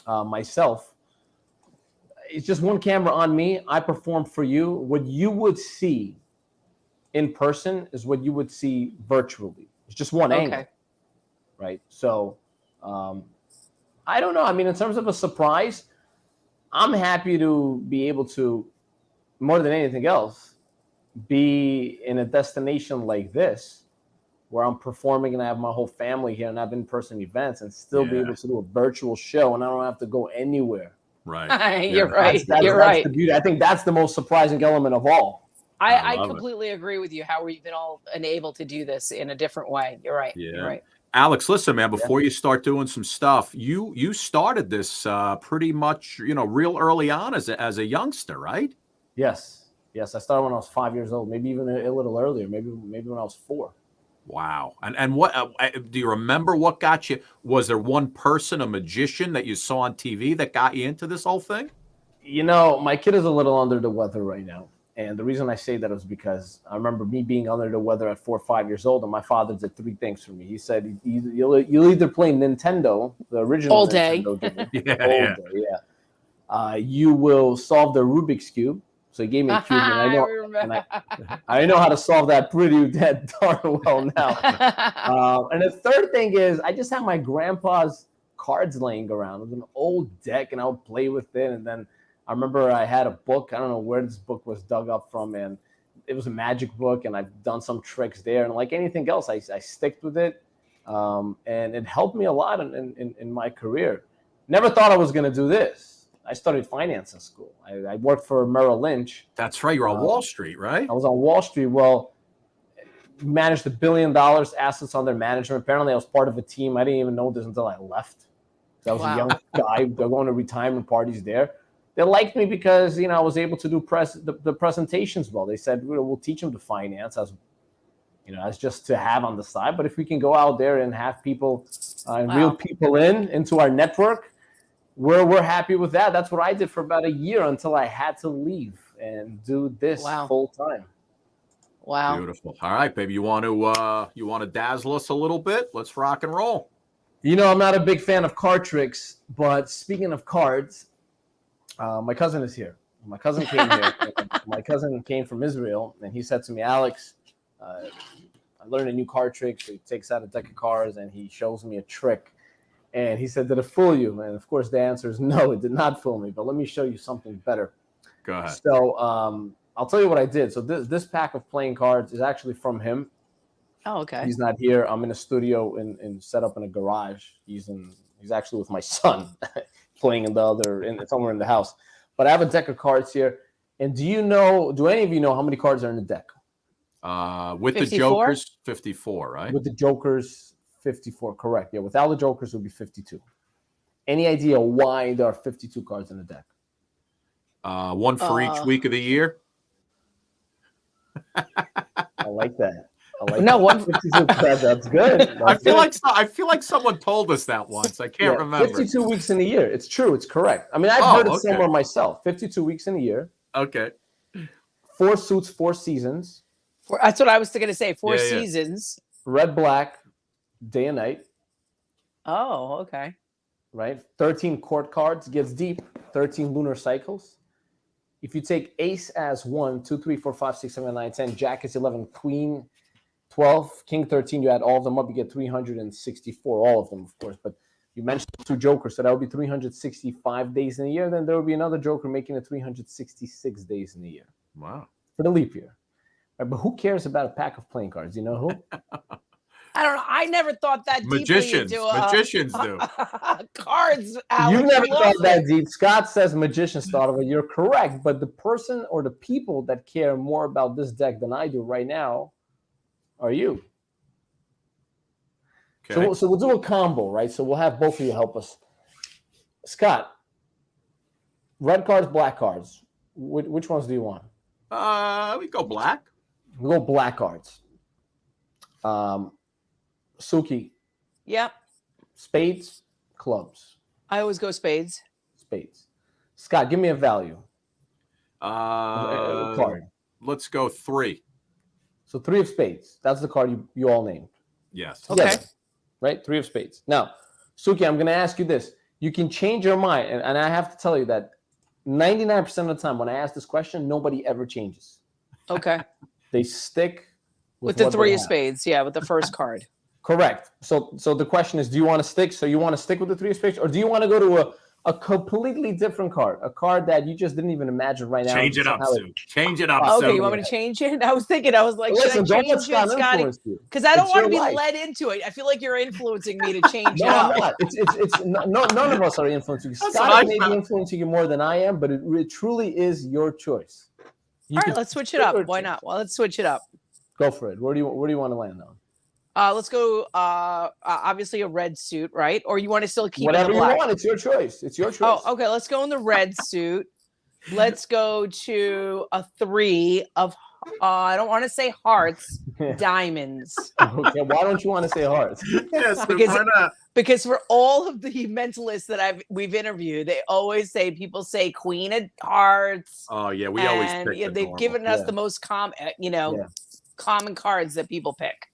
Myself, it's just one camera on me. I perform for you. What you would see in person is what you would see virtually. It's just one angle, right? So I don't know. I mean, in terms of a surprise, I'm happy to be able to, more than anything else, be in a destination like this where I'm performing and I have my whole family here and I have in-person events and still be able to do a virtual show and I don't have to go anywhere. Right. You're right. You're that's right. the beauty. I think that's the most surprising element of all. I completely agree with you. How we've been all able to do this in a different way. You're right. Yeah. You're right. Alex, listen, man, before you start doing some stuff, you started this pretty much, real early on as a youngster, right? Yes. I started when I was 5 years old, maybe even a little earlier, maybe when I was 4. Wow. And what do you remember what got you? Was there one person, a magician that you saw on TV that got you into this whole thing? My kid is a little under the weather right now. And the reason I say that is because I remember me being under the weather at 4 or 5 years old, and my father did 3 things for me. He said, you'll either play Nintendo, the original all day. Nintendo game, you will solve the Rubik's Cube. So he gave me a cube, and I know how to solve that pretty darn well now. And the third thing is, I just have my grandpa's cards laying around. It was an old deck, and I would play with it. And then I remember I had a book. I don't know where this book was dug up from, and it was a magic book, and I've done some tricks there. And like anything else, I sticked with it, and it helped me a lot in my career. Never thought I was going to do this. I studied finance in school. I worked for Merrill Lynch. That's right. You're on Wall Street, right? I was on Wall Street. Well, managed $1 billion assets under management. Apparently, I was part of a team. I didn't even know this until I left. I was a young guy. They're going to retirement parties there. They liked me because I was able to do the presentations well. They said we'll teach them the finance as just to have on the side. But if we can go out there and have people, real people into our network, we're happy with that. That's what I did for about a year until I had to leave and do this full time. Wow. Beautiful. All right, baby. You want to dazzle us a little bit? Let's rock and roll. I'm not a big fan of card tricks, but speaking of cards, my cousin is here. My cousin came here. My cousin came from Israel, and he said to me, Alex, I learned a new card trick. So he takes out a deck of cards, and he shows me a trick. And he said, did it fool you? And, of course, the answer is no, it did not fool me. But let me show you something better. Go ahead. So I'll tell you what I did. So this pack of playing cards is actually from him. Oh, okay. He's not here. I'm in a studio and set up in a garage. He's actually with my son playing somewhere in the house. But I have a deck of cards here. And do any of you know how many cards are in the deck? With 54? The Jokers, 54, right? With the Jokers, 54, correct. Yeah, without the Jokers, it would be 52. Any idea why there are 52 cards in the deck? One for each week of the year. I like that. One. 52 cards. That's good. I feel like someone told us that once. I can't remember. 52 weeks in a year. It's true. It's correct. I mean, I've heard it somewhere myself. 52 weeks in a year. Okay. 4 suits, 4 seasons. That's what I was going to say. 4 seasons. Red, black, day and night. Oh, okay. Right. 13 court cards. Gets deep. 13 lunar cycles. If you take ace as 1, 2, 3, 4, 5, 6, 7, 9, 10, jack is 11, queen 12, king 13, you add all of them up, you get 364, all of them, of course. But you mentioned 2 jokers, so that would be 365 days in a year. Then there would be another joker making it 366 days in a year. Wow. For the leap year. Right, but who cares about a pack of playing cards? You know who? I don't know. I never thought that magicians. deeply into Magicians do. Cards, Alex. You never thought that deep. Scott says magicians thought of it. You're correct. But the person or the people that care more about this deck than I do right now are you. Okay. So we'll do a combo, right? So we'll have both of you help us. Scott, red cards, black cards. Which ones do you want? We go black. We go black cards. Suki. Yep. Spades, clubs. I always go spades. Spades. Scott, give me a value. Card. Let's go 3. So 3 of spades. That's the card you all named. Yes. Okay. Right? 3 of spades. Now, Suki, I'm going to ask you this. You can change your mind. And I have to tell you that 99% of the time when I ask this question, nobody ever changes. Okay. They stick with the 3 of spades. Yeah, with the first card. Correct. So the question is, do you want to stick? So you want to stick with the 3 of spades, or do you want to go to a completely different card, a card that you just didn't even imagine right now? Change it up, Sue. Change it up. Okay, you want me to change it? I was like, listen, should I change it, Scotty? Because I don't want to be led into it. I feel like you're influencing me to change it up. No, I'm not. None of us are influencing you. Scotty may be influencing you more than I am, but it truly is your choice. All right, let's switch it up. Why not? Well, let's switch it up. Go for it. Where do you want to land on? Let's go. Obviously a red suit, right? Or you want to still keep whatever it in the black? You want. It's your choice. It's your choice. Oh, okay. Let's go in the red suit. Let's go to a 3 of. I don't want to say hearts, diamonds. Okay. Why don't you want to say hearts? Yes, because for all of the mentalists that we've interviewed, they always say people say queen of hearts. Oh yeah, we always pick they've given us the most common cards that people pick.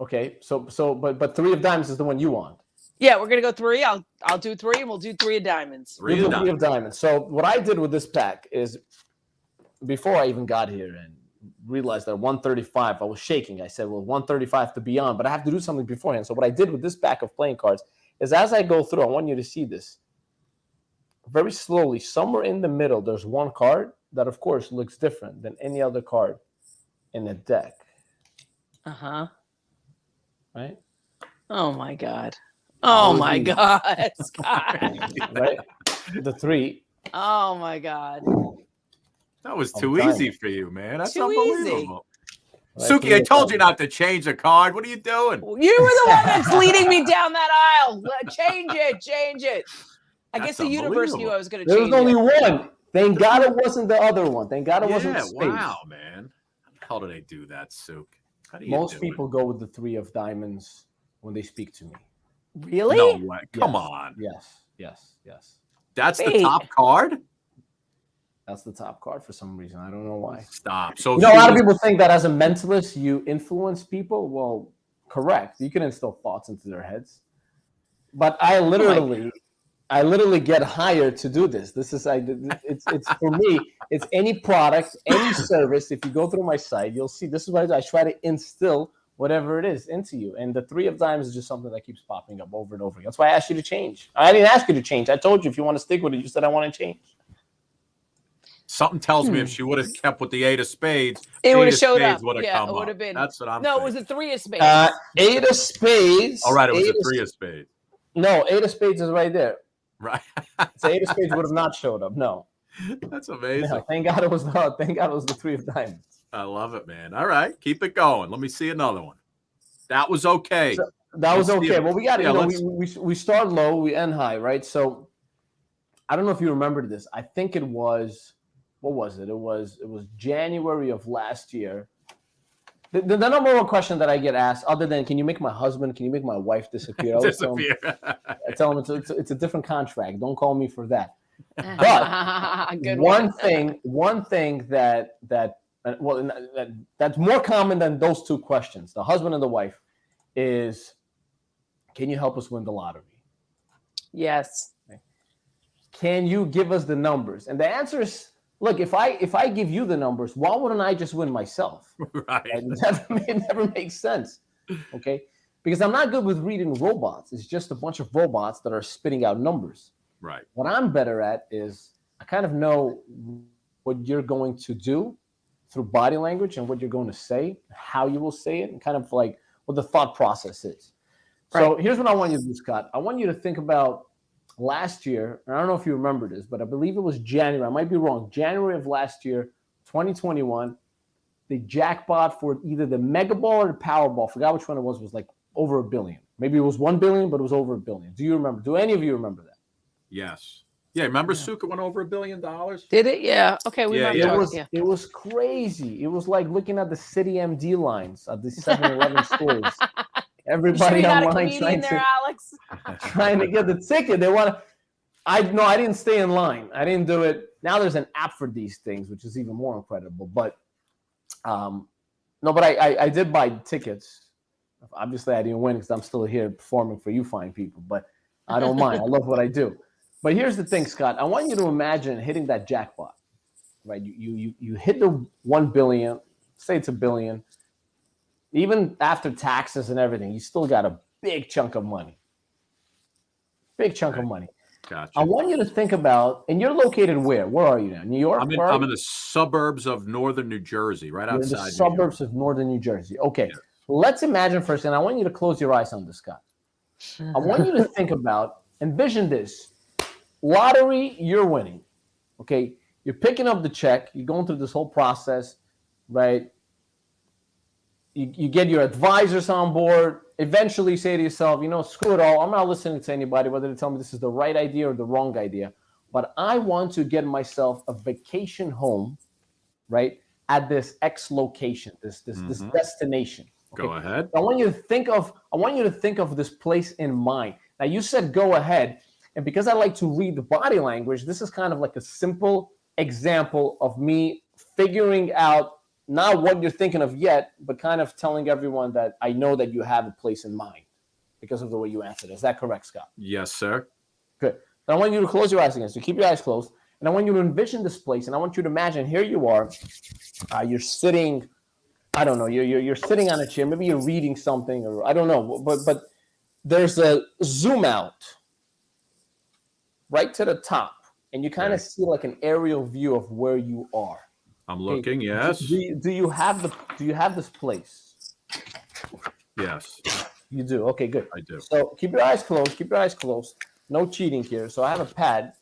Okay, but 3 of diamonds is the one you want. Yeah, we're gonna go 3. I'll do 3, and we'll do 3 of diamonds. 3 of diamonds. So what I did with this pack is, before I even got here and realized that 135, I was shaking. I said, well, 135 to be on, but I have to do something beforehand. So what I did with this pack of playing cards is, as I go through, I want you to see this. Very slowly, somewhere in the middle, there's one card that, of course, looks different than any other card in the deck. Uh-huh. Right? Oh my God. Oh my God, Scott. Right? The 3. Oh my God. That was too easy for you, man. That's too unbelievable. Easy. Suki, I told you not to change a card. What are you doing? You were the one that's leading me down that aisle. Change it. I guess the universe knew I was going to change it. There was only one. Thank God it wasn't the other one. Thank God it wasn't space. Wow, man. How do they do that, Suk? Most people go with the 3 of diamonds when they speak to me. Really? No way. Come on. Yes. That's the top card? That's the top card for some reason. I don't know why. Stop. So a lot of people think that as a mentalist, you influence people. Well, correct. You can instill thoughts into their heads. But I literally I literally get hired to do this. This is it's for me. It's any product, any service. If you go through my site, you'll see this is what I do. I try to instill whatever it is into you. And the 3 of diamonds is just something that keeps popping up over and over again. That's why I asked you to change. I didn't ask you to change. I told you if you want to stick with it, you said I want to change. Something tells me if she would have kept with the 8 of spades, it would have showed spades up. would have Yeah, come it would up. have been. That's what I'm No, saying. it was a 3 of spades. 8 of spades. All right, it was a 3 of spades. No, 8 of spades is right there. Right. So 8 of spades would have not showed up. No. That's amazing. No, thank God it was the 3 of diamonds. I love it, man. All right, keep it going. Let me see another one. That was okay. So, that was okay. Well, we got we start low, we end high, right? So I don't know if you remember this. I think it was, what was it? It was January of last year. The number one question that I get asked, other than can you make my husband, can you make my wife disappear? I tell them it's a different contract. Don't call me for that. But one thing that's more common than those 2 questions, the husband and the wife, is can you help us win the lottery? Yes. Can you give us the numbers? And the answer is, look, if I give you the numbers, why wouldn't I just win myself? Right. It never makes sense. Okay. Because I'm not good with reading robots. It's just a bunch of robots that are spitting out numbers. Right. What I'm better at is I kind of know what you're going to do through body language and what you're going to say, how you will say it, and kind of like what the thought process is. Right. So here's what I want you to do, Scott. I want you to think about last year, and I don't know if you remember this, but I believe it was January. I might be wrong. January of last year, 2021, the jackpot for either the Mega Ball or the Powerball, forgot which one it was like over $1 billion. Maybe it was $1 billion, but it was over $1 billion. Do you remember? Do any of you remember that? Yes. Yeah, remember Suka went over $1 billion? Did it? Yeah. Okay, It was crazy. It was like looking at the City MD lines at the 7-Eleven stores. Everybody online trying to get the ticket. They want to. I didn't stay in line. I didn't do it. Now there's an app for these things, which is even more incredible. But I did buy tickets. Obviously, I didn't win because I'm still here performing for you fine people. But I don't mind. I love what I do. But here's the thing, Scott. I want you to imagine hitting that jackpot, right? You hit the 1 billion. Say it's $1 billion. Even after taxes and everything, you still got a big chunk of money. Big chunk of money. Gotcha. I want you to think about, and you're located where? Where are you now? New York? I'm in the suburbs of northern New Jersey, right outside. In the suburbs of northern New Jersey. Okay. Yeah. Let's imagine for a second. I want you to close your eyes on this, Scott. I want you to think about, envision this. Lottery, you're winning. Okay. You're picking up the check. You're going through this whole process, right? You get your advisors on board. Eventually you say to yourself, screw it all. I'm not listening to anybody, whether they tell me this is the right idea or the wrong idea. But I want to get myself a vacation home, right, at this X location, this destination. Okay? Go ahead. I want you to think of this place in mind. Now you said go ahead, and because I like to read the body language, this is kind of like a simple example of me figuring out not what you're thinking of yet, but kind of telling everyone that I know that you have a place in mind because of the way you answered. Is that correct, Scott? Yes, sir. Good. And I want you to close your eyes again. So keep your eyes closed. And I want you to envision this place. And I want you to imagine here you are. You're sitting, I don't know, you're sitting on a chair. Maybe you're reading something, or I don't know. But there's a zoom out right to the top. And you kind of see like an aerial view of where you are. I'm looking. Yes. Do you have this place? Yes. You do. Okay, good. I do. So keep your eyes closed. Keep your eyes closed. No cheating here. So I have a pad.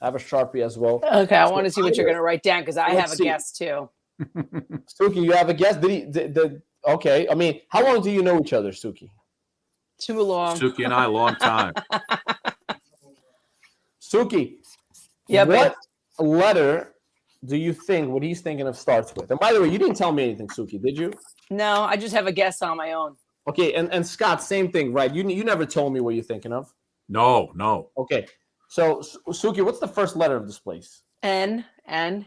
I have a Sharpie as well. Okay, I want to see what you're going to write down because I have a guess too. Suki, you have a guess? Okay. I mean, how long do you know each other, Suki? Too long. Suki and I, a long time. Suki. Yeah, what letter do you think what he's thinking of starts with? And by the way, you didn't tell me anything, Suki, did you? No, I just have a guess on my own. Okay, and Scott, same thing, right? You never told me what you're thinking of. No. Okay, so Suki, what's the first letter of this place? N. And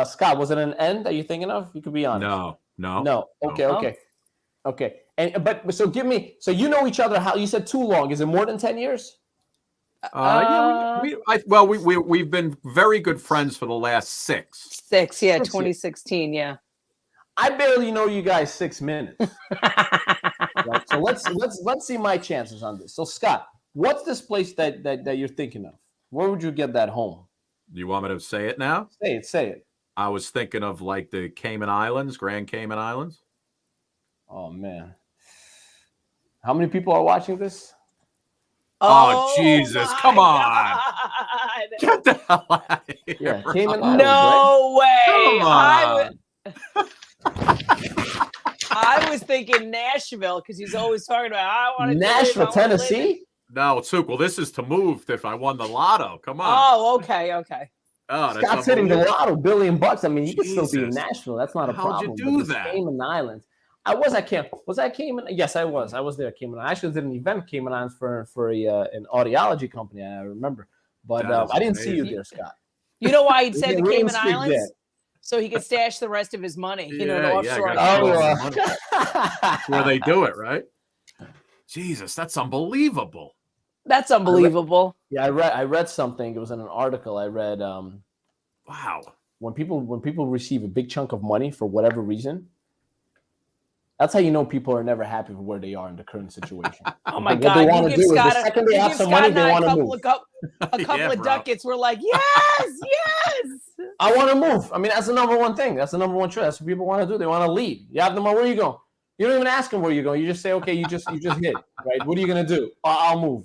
Scott, was it an N that you're thinking of? You could be honest. No. Okay. And but so give me. So you know each other. How you said too long? Is it more than 10 years? We've been very good friends for the last 6. 6, yeah, 2016, yeah. I barely know you guys 6 minutes. Right? So let's see my chances on this. So Scott, what's this place that you're thinking of? Where would you get that home? Do you want me to say it now? Say it. I was thinking of like the Cayman Islands, Grand Cayman Islands. Oh man. How many people are watching this? Oh Jesus, come on. Get the hell out of here. Yeah, Cayman Islands, No right? way. I was thinking Nashville because he's always talking about I want to Nashville, Tennessee? No, Suk. Well, this is to move if I won the lotto. Come on. Oh, okay. Oh, that's Scott's hitting the lotto, $1 billion. I mean, you can still be in Nashville. That's not a How'd problem. you do But the that? Cayman Islands. Was I Cayman? Yes, I was. I was there at Cayman. I actually did an event at Cayman Islands for an audiology company. I remember, but I didn't see you there, Scott. You know why he'd say the We didn't Cayman speak Islands? there. So he could stash the rest of his money. You know, the Yeah, offshore. That's where they do it, right? Jesus, that's unbelievable. That's unbelievable. Yeah, I read something. It was in an article. I read. Wow. When people receive a big chunk of money for whatever reason, that's how you know people are never happy with where they are in the current situation. Oh my What God! they want to do is the second they have some money, they want to move. A couple of ducats. We're like, yes. I want to move. I mean, that's the number one thing. That's the number one choice. That's what people want to do. They want to leave. You have them on, where you going? You don't even ask them where you're going. You just say, okay, you just hit, right? What are you going to do? I'll move.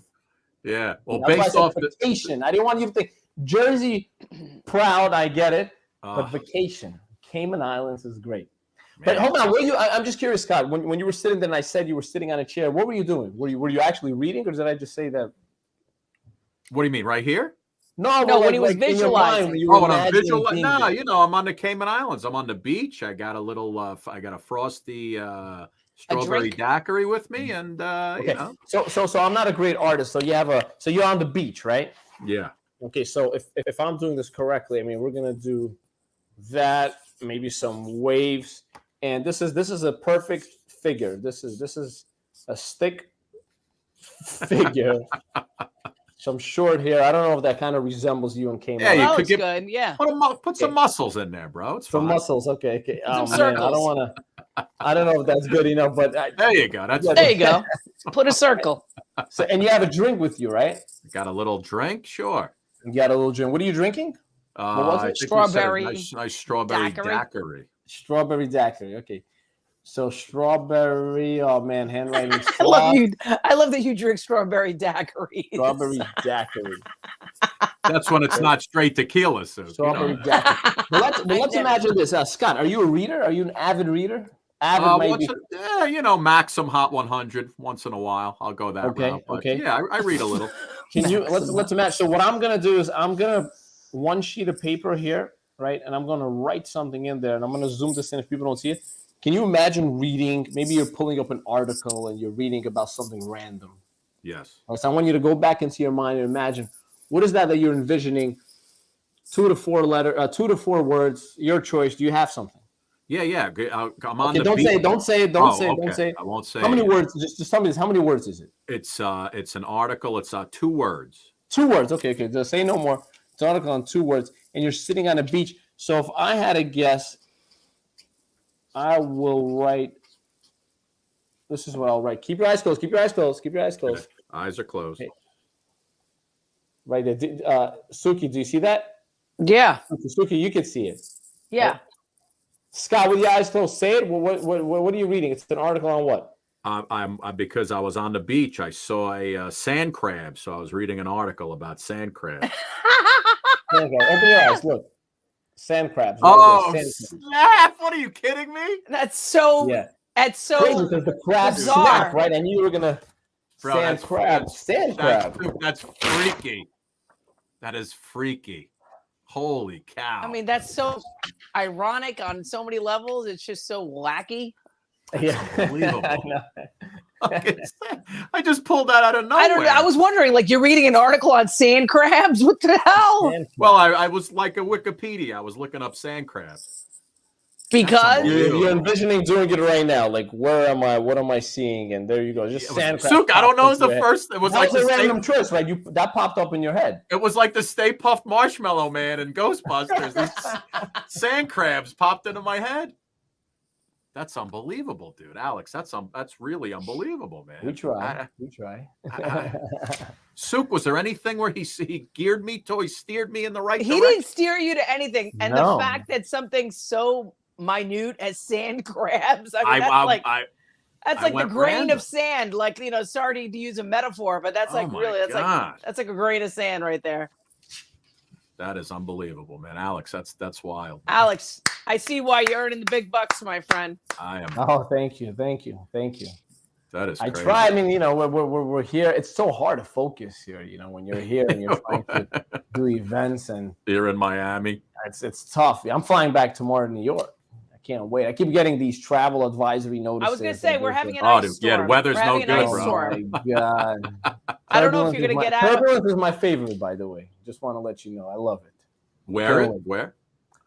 Yeah. Well, That's based why I off said vacation. I didn't want you to think Jersey proud. I get it. But vacation. Cayman Islands is great. But hold on, I'm just curious, Scott. When you were sitting there and I said you were sitting on a chair, what were you doing? Were you actually reading, or did I just say that? What do you mean, right here? No, when he was visualizing. When I'm visualizing. No, you know, I'm on the Cayman Islands. I'm on the beach. I got a little. I got a frosty strawberry daiquiri with me, and you know. So I'm not a great artist. So you're on the beach, right? Yeah. Okay, so if I'm doing this correctly, I mean, we're gonna do that, maybe some waves, and this is a perfect figure. This is a stick figure. Some short hair. I don't know if that kind of resembles you and Cayman. Yeah, you could get good. Yeah. Put some muscles in there, bro. It's some fine. muscles. Okay. Some Man, circles. I don't know if that's good enough, but there you go. There you go. Put a circle. So, and you have a drink with you, right? Got a little drink, sure. You got a little drink. What are you drinking? What was it? Strawberry. Nice strawberry daiquiri. Strawberry daiquiri. Okay. So strawberry. Oh man, handwriting. I love that you drink strawberry daiquiri. Strawberry daiquiri. That's when it's not straight tequila. So strawberry daiquiri. Let's imagine this. Scott, are you a reader? Are you an avid reader? Maybe. You know, Maxim Hot 100 once in a while. I'll go that route. But okay. Yeah, I read a little. Can you let's imagine? So what I'm gonna do is I'm gonna one sheet of paper here, right? And I'm gonna write something in there, and I'm gonna zoom this in if people don't see it. Can you imagine reading? Maybe you're pulling up an article and you're reading about something random. Yes. So I want you to go back into your mind and imagine what is that you're envisioning. 2 to 4 words. Your choice. Do you have something? Yeah. I'm on the don't beat. say it. Don't say it. Don't say it. I won't say. How many words? Just tell me this. How many words is it? It's an article. It's 2 words. 2 words. Okay. Just say no more. It's an article on 2 words, and you're sitting on a beach. So if I had a guess, I will write. This is what I'll write. Keep your eyes closed. Keep your eyes closed. Keep your eyes closed. Eyes are closed. Okay. Right there. Suki, do you see that? Yeah. Suki, you can see it. Yeah. Right? Scott, with your eyes closed, say it. What are you reading? It's an article on what? I'm because I was on the beach. I saw a sand crab, so I was reading an article about sand crabs. Okay, open your eyes. Look, sand crabs. Snap! What are you kidding me? That's so. Yeah. That's so. Crazy because the crabs bizarre. snap, right? I knew you were gonna. Bro, Sand crab. That's freaky. That is freaky. Holy cow! I mean, that's so ironic on so many levels. It's just so wacky. Yeah, unbelievable. I just pulled that out of nowhere. I don't know. I was wondering, like, you're reading an article on sand crabs. What the hell? Well, I was like a Wikipedia. I was looking up sand crabs. Because you're envisioning doing it right now. Like, where am I? What am I seeing? And there you go. Just sand crabs. Sook, I don't know. It's the first. It was that like was the a random twist, right? That popped up in your head. It was like the Stay Puft Marshmallow Man and Ghostbusters. These sand crabs popped into my head. That's unbelievable, dude. Alex, that's really unbelievable, man. We try. We try. Sook, was there anything where he geared me to, he steered me in the right he direction? didn't steer you to anything. And the fact that something so minute as sand crabs, I mean, that's like the grain of sand, like, you know, sorry to use a metaphor, but that's like really, that's like a grain of sand right there. That is unbelievable, man. Alex, that's wild. Alex, I see why you're earning the big bucks, my friend. I am. Oh, thank you. That is crazy. I try. I mean, you know, we're here. It's so hard to focus here, you know, when you're here and you're trying to do events and you're in Miami. It's tough. I'm flying back tomorrow to New York. I can't wait. I keep getting these travel advisory notices. I was going to say, we're having an ice storm. Yeah, the weather's no good, bro. Oh, my God. I don't know if you're going to get out. Turbulence is my favorite, by the way. Just want to let you know. I love it. Where?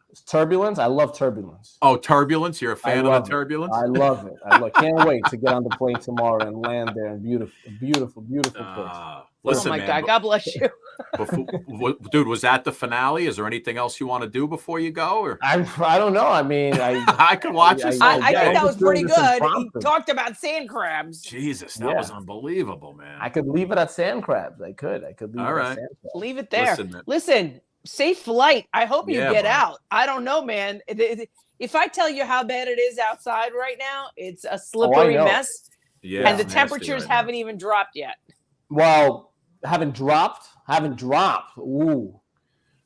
It's Turbulence. I love Turbulence. Oh, Turbulence. You're a fan of the Turbulence? I love it. Can't wait to get on the plane tomorrow and land there in beautiful place. Listen, oh my man, God, God bless you. Dude, was that the finale? Is there anything else you want to do before you go? Or I don't know. I mean, I could watch this. I think that was pretty good. He talked about sand crabs. Jesus, that was unbelievable, man. I could leave it at sand crabs. I could leave it at sand crabs. Leave it there. Listen, safe flight. I hope you get out. I don't know, man. If I tell you how bad it is outside right now, it's a slippery mess. Yeah, and the temperatures haven't even dropped yet. Well, haven't dropped. Ooh.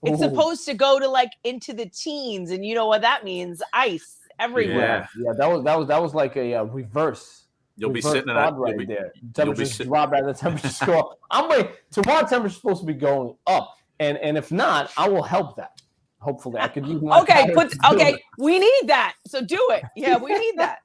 It's supposed to go to like into the teens, and you know what that means? Ice everywhere. Yeah. That was like a reverse. You'll be sitting in that right there. Temperatures drop right. The temperatures go up. I'm waiting. Tomorrow temperature's supposed to be going up, and if not, I will help that. Hopefully, I could use my we need that. So do it. Yeah, we need that.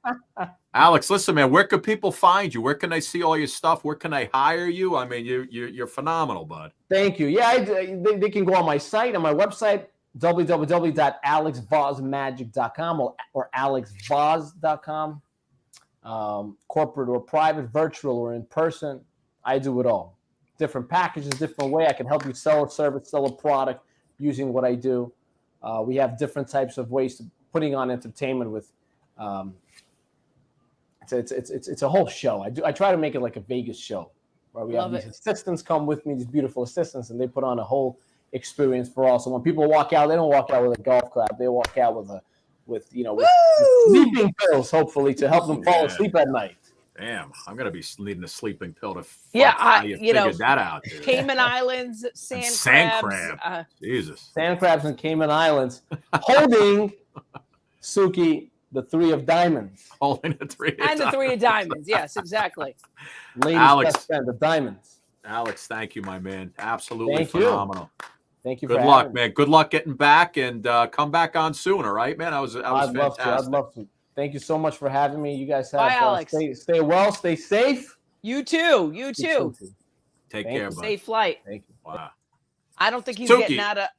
Alex, listen, man, where can people find you? Where can they see all your stuff? Where can they hire you? I mean, you're phenomenal, bud. Thank you. Yeah, they can go on my site, on my website, www.alexvozmagic.com or alexvoz.com. Corporate or private, virtual or in person, I do it all. Different packages, different way. I can help you sell a service, sell a product using what I do. We have different types of ways to putting on entertainment with. It's a whole show. I try to make it like a Vegas show where we have these assistants come with me, these beautiful assistants, and they put on a whole experience for all. So when people walk out, they don't walk out with a golf clap. They walk out with sleeping pills, hopefully, to help them fall asleep at night. Damn, I'm gonna be needing a sleeping pill to. Figured that out. Dude. Cayman Islands, sand crabs. Jesus, sand crabs in Cayman Islands, holding Suki the 3 of diamonds. Holding the 3 of diamonds. And the 3 of diamonds. Yes, exactly. Ladies' best friend, the diamonds. Alex, thank you, my man. Absolutely phenomenal. Thank you. Good luck, man. Good luck getting back, and come back on soon. All right, man. I'd love to. I'd love to. Thank you so much for having me. You guys have Alex. Stay well, stay safe. You too. Take care, bud. Safe flight. Thank you. Wow. I don't think he's getting out of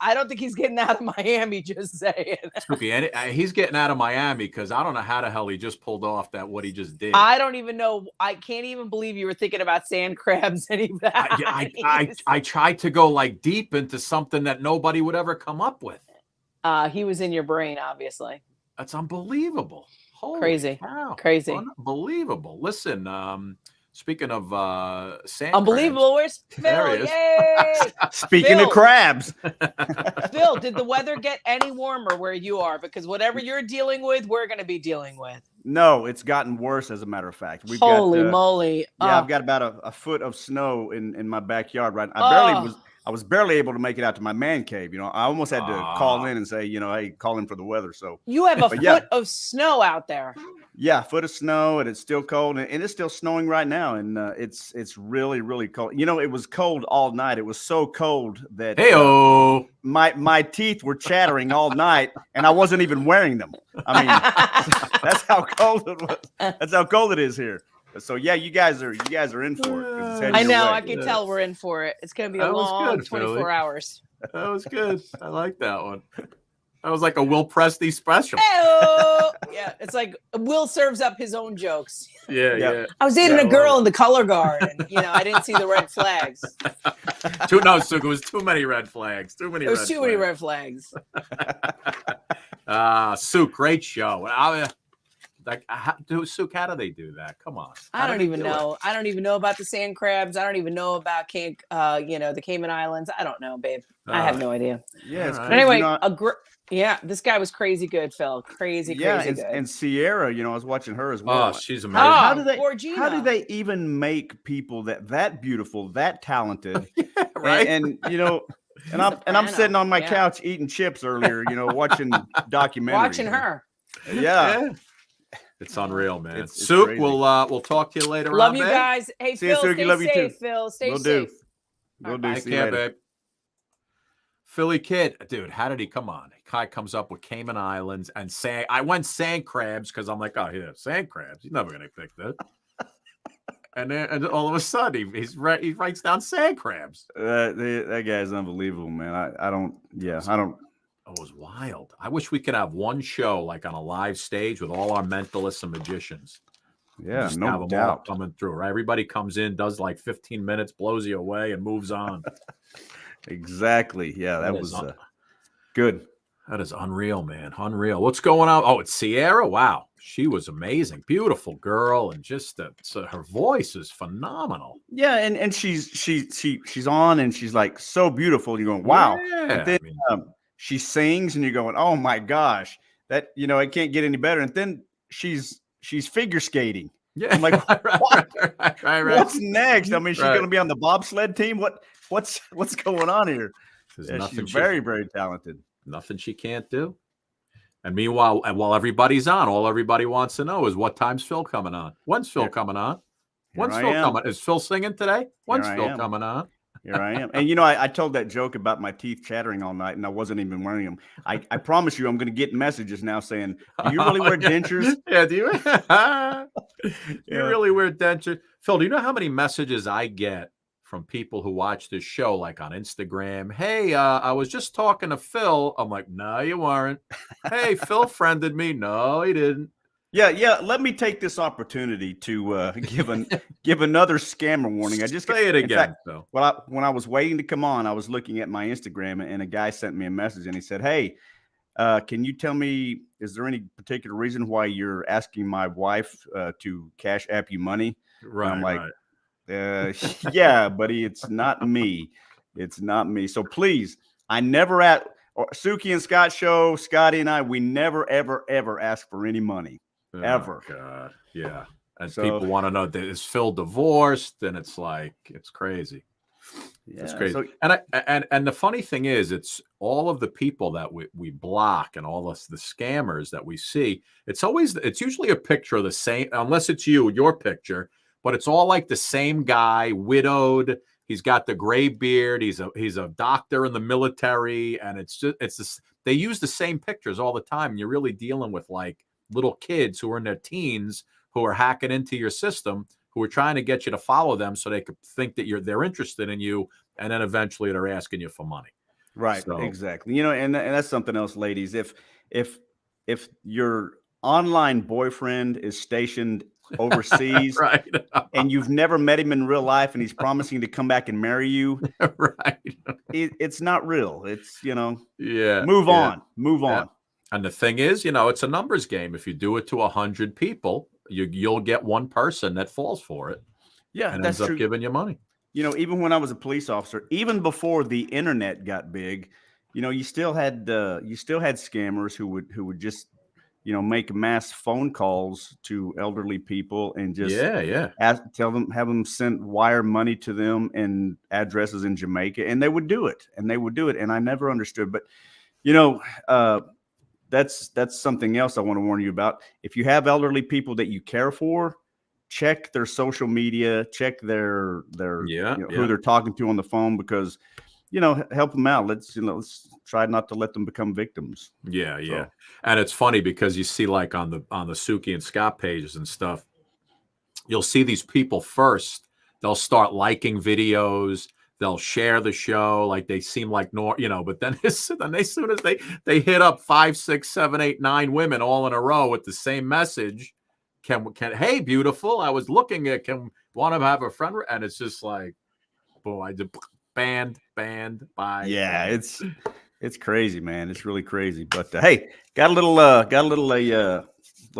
Miami, just saying. Suki, he's getting out of Miami because I don't know how the hell he just pulled off what he just did. I don't even know. I can't even believe you were thinking about sand crabs anymore. I tried to go like deep into something that nobody would ever come up with. He was in your brain, obviously. That's unbelievable. Holy crazy. Cow. Crazy. Unbelievable. Listen, speaking of sand unbelievable, crabs, where's Phil? Yay! Speaking of crabs. Phil, did the weather get any warmer where you are? Because whatever you're dealing with, we're going to be dealing with. No, it's gotten worse, as a matter of fact. Holy moly. Yeah, I've got about a foot of snow in my backyard right now. I was barely able to make it out to my man cave. You know, I almost had to call in and say, hey, call in for the weather. So you have a foot of snow out there. Yeah, a foot of snow, and it's still cold, and it's still snowing right now, and it's really, really cold. You know, it was cold all night. It was so cold that my teeth were chattering all night, and I wasn't even wearing them. I mean, that's how cold it was. That's how cold it is here. So yeah, you guys are in for it. I know. I can tell we're in for it. It's going to be a long 24 hours. That was good. I like that one. That was like a Will Presty special. Hey-o! Yeah, it's like Will serves up his own jokes. Yeah. I was dating a girl in the color guard, and I didn't see the red flags. It was too many red flags. Many red flags. Sue, great show. Sue, how do they do that? Come on. I don't even know. I don't even know about the sand crabs. I don't even know about the Cayman Islands. I don't know, babe. I have no idea. Yeah. But anyway, this guy was crazy good, Phil. Crazy good. And Sierra, I was watching her as well. Oh, she's amazing. How do they even make people that beautiful, that talented? Right. And I'm sitting on my couch eating chips earlier, watching documentaries. Watching her. Yeah. It's unreal, man. It's Souk, crazy. we'll talk to you later. Love you guys. Hey, See you, Phil, Souk. stay Love you safe. too. Phil, stay Will safe. do. Will do. Take See you care, later. babe. Philly Kid, dude, how did he come on? Guy comes up with Cayman Islands and I went sand crabs because I'm like, oh, yeah, sand crabs. He's never gonna pick that. and all of a sudden, he writes down sand crabs. That guy's unbelievable, man. I don't. It was wild. I wish we could have one show like on a live stage with all our mentalists and magicians. Yeah, Just no have them all doubt. coming through. Right, everybody comes in, does like 15 minutes, blows you away, and moves on. Exactly. Yeah, that was good. That is unreal, man. Unreal. What's going on? Oh, it's Sierra. Wow, she was amazing, beautiful girl, and just her voice is phenomenal. Yeah, and she's on, and she's like so beautiful. You're going, wow. Yeah, and then she sings, and you're going, oh my gosh, that it can't get any better. And then she's figure skating. Yeah, I'm like, what? Right. What's next? I mean, she's going to be on the bobsled team. What's going on here? She's very, very talented. Nothing she can't do. And meanwhile, while everybody's on, all everybody wants to know is what time's Phil coming on? When's Phil coming on? When's Phil coming? Is Phil singing today? When's Phil coming on? Here I am. And I told that joke about my teeth chattering all night, and I wasn't even wearing them. I promise you, I'm going to get messages now saying, "Do you really wear dentures?" Yeah, do you? You really wear dentures? Phil, do you know how many messages I get from people who watch this show, like on Instagram? Hey, I was just talking to Phil. I'm like, no, you weren't. Hey, Phil friended me. No, he didn't. Yeah. Let me take this opportunity to give another scammer warning. I just say it again. Phil. Well, when I was waiting to come on, I was looking at my Instagram, and a guy sent me a message, and he said, "Hey, can you tell me, is there any particular reason why you're asking my wife to cash app you money?" Right. And I'm like, yeah, buddy, it's not me. It's not me. So please, I never Suki and Scott show, Scotty and I, we never, ever, ever ask for any money. Ever. Oh, God. Yeah. And people want to know, is Phil divorced? And it's like, it's crazy. Yeah, it's crazy. So, and the funny thing is, it's all of the people that we block and all of the scammers that we see. It's usually a picture of the same, unless it's your picture, but it's all like the same guy, widowed. He's got the gray beard. He's a doctor in the military. And they use the same pictures all the time. And you're really dealing with like little kids who are in their teens who are hacking into your system, who are trying to get you to follow them so they could think that they're interested in you, and then eventually they're asking you for money. Right, so. Exactly. And that's something else, ladies. If your online boyfriend is stationed overseas, right, and you've never met him in real life, and he's promising to come back and marry you, right, it's not real. It's yeah. Move on. And the thing is, it's a numbers game. If you do it to 100 people, you'll get one person that falls for it. Yeah, and that's ends up true. Giving you money. Even when I was a police officer, even before the internet got big, you still had scammers who would just make mass phone calls to elderly people and just have them send wire money to them and addresses in Jamaica, and they would do it, and I never understood. But that's something else I want to warn you about. If you have elderly people that you care for, check their social media, check their who they're talking to on the phone, because help them out. Let's try not to let them become victims. Yeah. And it's funny because you see, like on the Suki and Scott pages and stuff, you'll see these people first. They'll start liking videos. they'll share the show, like they seem like but then as soon as they hit up 5, 6, 7, 8, 9 women all in a row with the same message, can hey beautiful, I was looking at, can want to have a friend, and it's just like, boom, I did banned by. Yeah, it's crazy, man. It's really crazy. But hey, got a little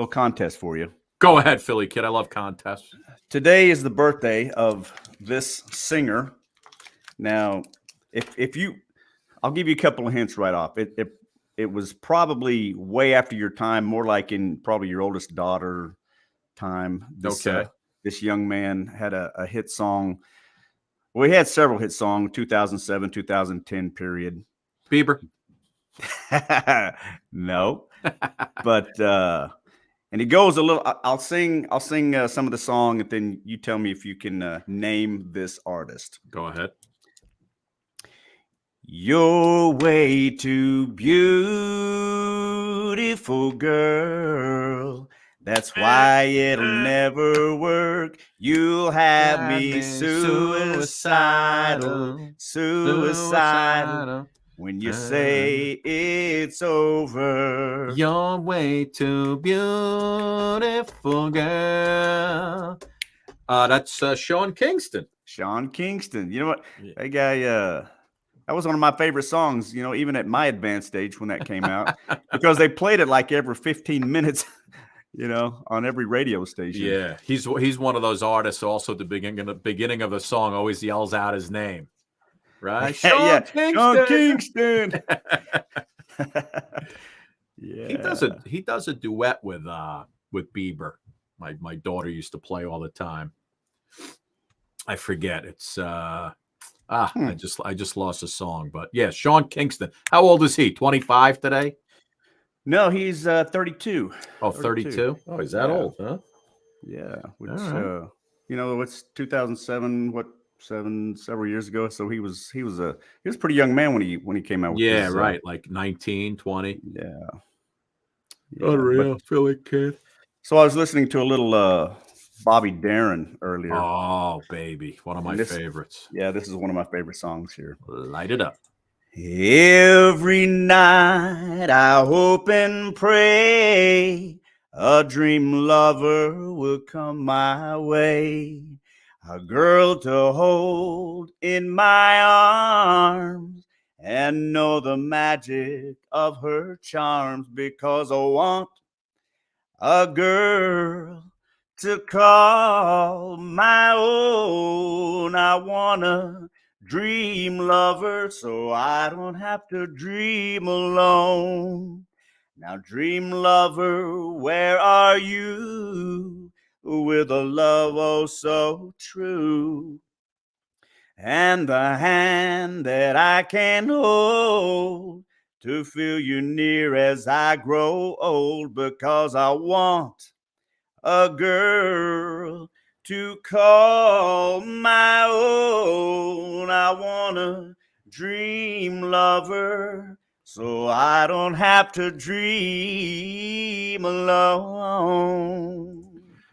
contest for you. Go ahead, Philly Kid. I love contests. Today is the birthday of this singer. Now, I'll give you a couple of hints right off. It was probably way after your time, more like in probably your oldest daughter time. This young man had a hit song. Well, he had several hit songs, 2007, 2010 period. Bieber? No. But and it goes a little. I'll sing some of the song, and then you tell me if you can name this artist. Go ahead. You're way too beautiful, girl. That's why it'll never work. You'll have me suicidal. When you say it's over. You're way too beautiful, girl. That's Sean Kingston. Sean Kingston. You know what? That guy, that was one of my favorite songs, even at my advanced age when that came out, because they played it like every 15 minutes, on every radio station. Yeah, he's one of those artists also at the beginning of a song always yells out his name. Right? Sean Kingston. Yeah. He does a duet with Bieber. My daughter used to play all the time. I forget. It's I just lost a song, but yeah, Sean Kingston. How old is he? 25 today? No, he's 32. Oh, 32? Oh, he's that old, huh? Yeah. Which what's 2007, several years ago. So he was a pretty young man when he came out with this, right, like 19, 20. Yeah. Unreal, Philly Kid. So I was listening to a little Bobby Darin earlier. Oh, baby. One of my favorites. Yeah, this is one of my favorite songs here. Light it up. Every night I hope and pray a dream lover will come my way. A girl to hold in my arms and know the magic of her charms, because I want a girl to call my own. I want a dream lover so I don't have to dream alone. Now, dream lover, where are you? With a love oh so true, and the hand that I can hold to feel you near as I grow old, because I want a girl to call my own. I want a dream lover so I don't have to dream alone.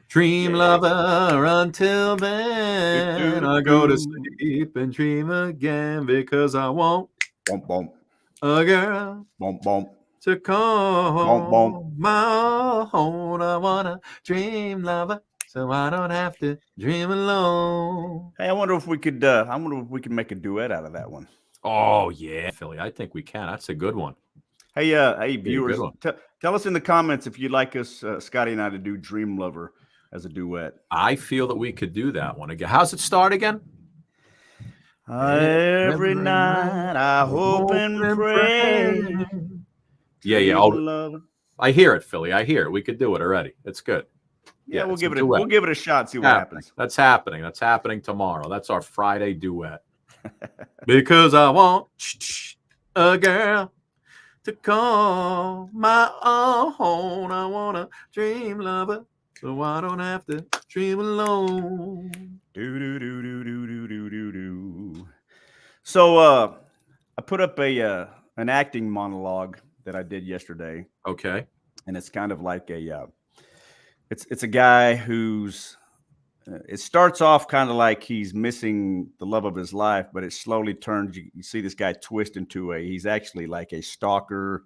Dream lover until then. I go to sleep and dream again, because I want a girl to call my own. I want a dream lover so I don't have to dream alone. Hey, I wonder if we could make a duet out of that one. Oh yeah, Philly. I think we can. That's a good one. Hey, viewers, tell us in the comments if you'd like us, Scotty and I, to do Dream Lover as a duet. I feel that we could do that one again. How's it start again? Every night I hope and pray. Yeah. I hear it, Philly. I hear it. We could do it already. It's good. Yeah, we'll give it a shot. See what happens. That's happening. That's happening tomorrow. That's our Friday duet. Because I want a girl to call my own. I want a dream lover so I don't have to dream alone. So I put up an acting monologue that I did yesterday. Okay. And it's kind of like it's a guy who's it starts off kind of like he's missing the love of his life, but it slowly turns. You see this guy twist into he's actually like a stalker,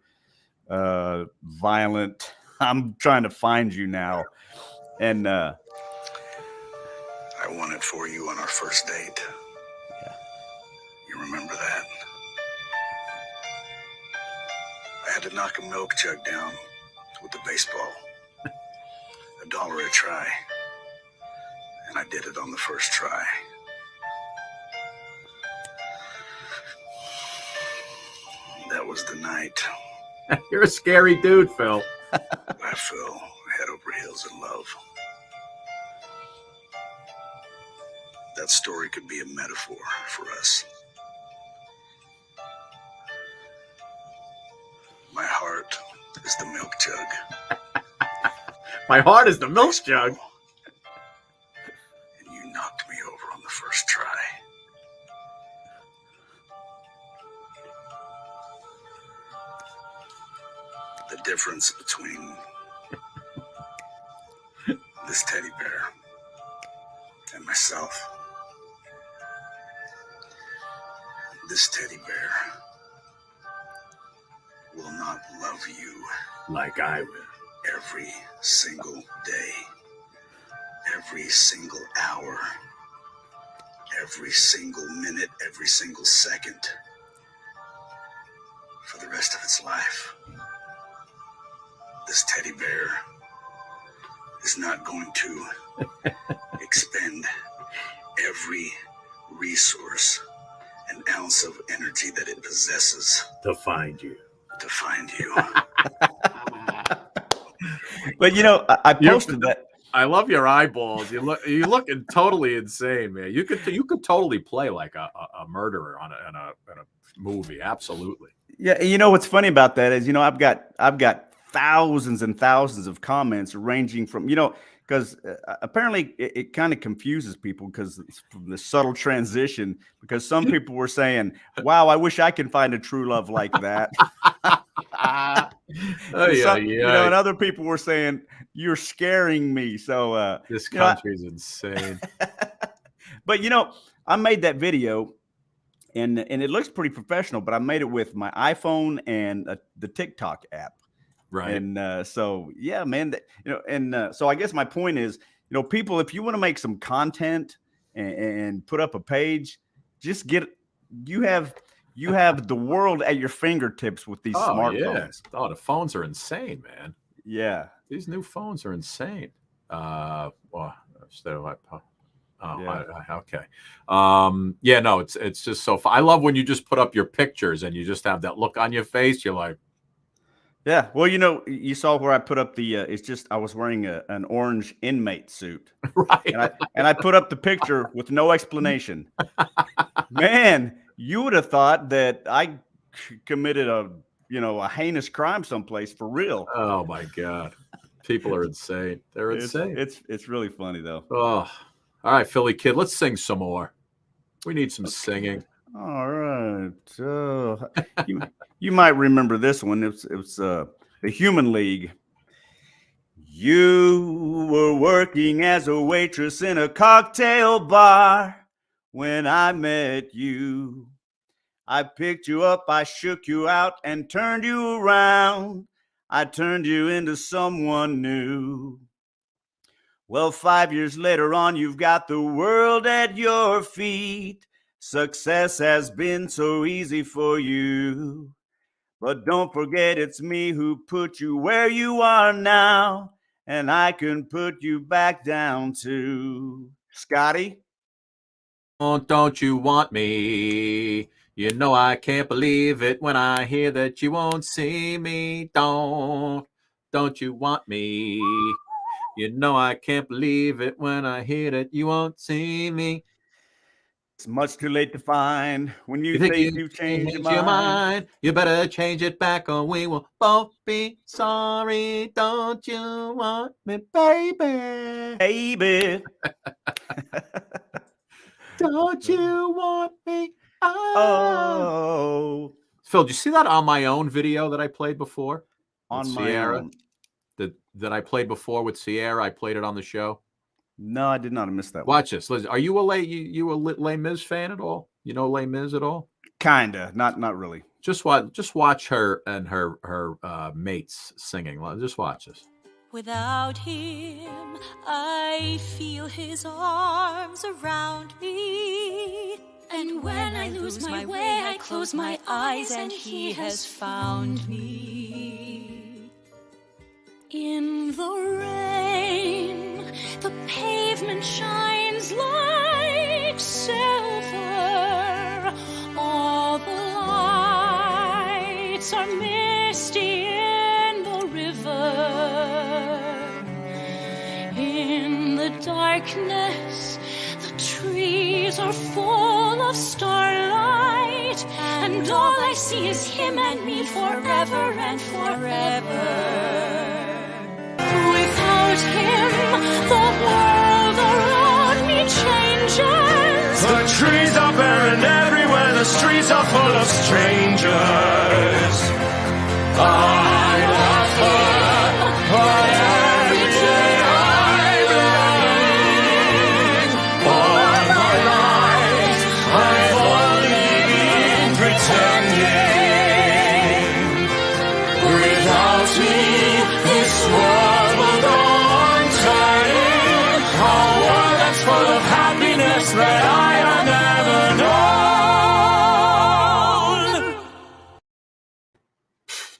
violent. I'm trying to find you now. And I won it for you on our first date. Yeah. You remember that? I had to knock a milk jug down with the baseball. $1 a try. And I did it on the first try. That was the night. You're a scary dude, Phil. I fell head over heels in love. That story could be a metaphor for us. My heart is the milk jug. My heart is the milk jug. And you knocked me over on the first try. The difference between this teddy bear and myself. This teddy bear will not love you like I will. Every single day, every single hour, every single minute, every single second, for the rest of its life. This teddy bear is not going to expend every resource and ounce of energy that it possesses to find you. To find you. But you know, I posted that. I love your eyeballs. You're looking totally insane, man. You could totally play like a murderer in a movie. Absolutely. Yeah, you know what's funny about that is, you know, I've got thousands and thousands of comments ranging from, you know, because apparently it kind of confuses people because from the subtle transition, because some people were saying, wow, I wish I could find a true love like that. You know, and other people were saying, you're scaring me. So this country's insane. But you know, I made that video and it looks pretty professional, but I made it with my iPhone and the TikTok app. Right. And so, yeah, man, you know, and so I guess my point is, you know, people, if you want to make some content and put up a page, just you have the world at your fingertips with these smartphones. Yeah. Oh, the phones are insane, man. Yeah. These new phones are insane. Well, okay. Yeah, no, it's just so fun. I love when you just put up your pictures and you just have that look on your face. You're like, yeah. Well, you know, you saw where I put up the, it's just, I was wearing an orange inmate suit. Right. And I put up the picture with no explanation. Man, you would have thought that I committed a heinous crime someplace for real. Oh my God. People are insane. They're insane. It's really funny though. Oh, all right, Philly kid, let's sing some more. We need some singing. All right. You might remember this one. It was the Human League. You were working as a waitress in a cocktail bar when I met you. I picked you up, I shook you out and turned you around. I turned you into someone new. Well, 5 years later on, you've got the world at your feet. Success has been so easy for you. But don't forget it's me who put you where you are now. And I can put you back down too. Scotty? Oh, don't you want me? You know I can't believe it when I hear that you won't see me. Don't you want me? You know I can't believe it when I hear that you won't see me. It's much too late to find when you think you've changed your mind. You better change it back or we will both be sorry. Don't you want me, baby? Baby. Don't you want me? Oh. Phil, did you see that On My Own video that I played before? On My Own. That I played before with Sierra. I played it on the show. No, I did not miss that one. Watch this. Listen, are you a Les Mis fan at all? You know Les Mis at all? Kinda, not really. Just watch her and her mates singing. Just watch this. Without him, I feel his arms around me. And when I lose my way, I close my eyes and he has found me. In the rain, the pavement shines like silver. All the lights are misty in the river. In the darkness, the trees are full of starlight, and all I see is him and me forever and forever. Without him, the world around me changes. The trees are barren everywhere, the streets are full of strangers. I love her, but every day I'm lying. All my life I've only been pretending. Without me, this world will go on turning. A world that's full of happiness that I have never known.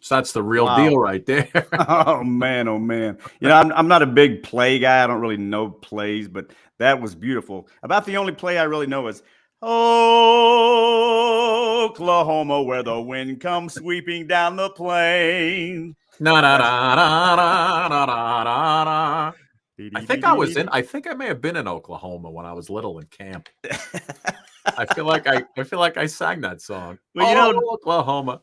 So that's the real deal right there. Oh man, oh man. You know, I'm not a big play guy. I don't really know plays, but that was beautiful. About the only play I really know is Oklahoma, where the wind comes sweeping down the plain. I think I may have been in Oklahoma when I was little in camp. I feel like I sang that song. Well, you know, Oklahoma.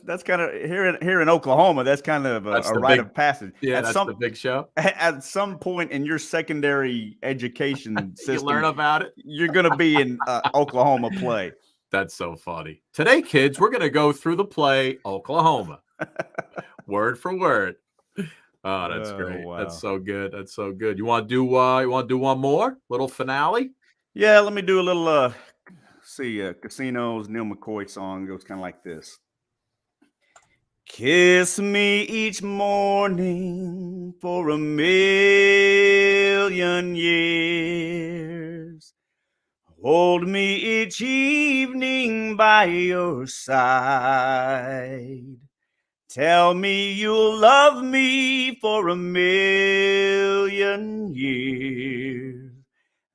That's kind of here in Oklahoma. That's kind of a rite of passage. Yeah, that's the big show. At some point in your secondary education system, you learn about it. You're going to be in Oklahoma play. That's so funny. Today, kids, we're going to go through the play Oklahoma, word for word. Oh, that's great. Wow. That's so good. That's so good. You want to do one more little finale? Yeah, let me do a little. Casino's Neil McCoy song goes kind of like this. Kiss me each morning for 1,000,000 years. Hold me each evening by your side. Tell me you'll love me for 1,000,000 years.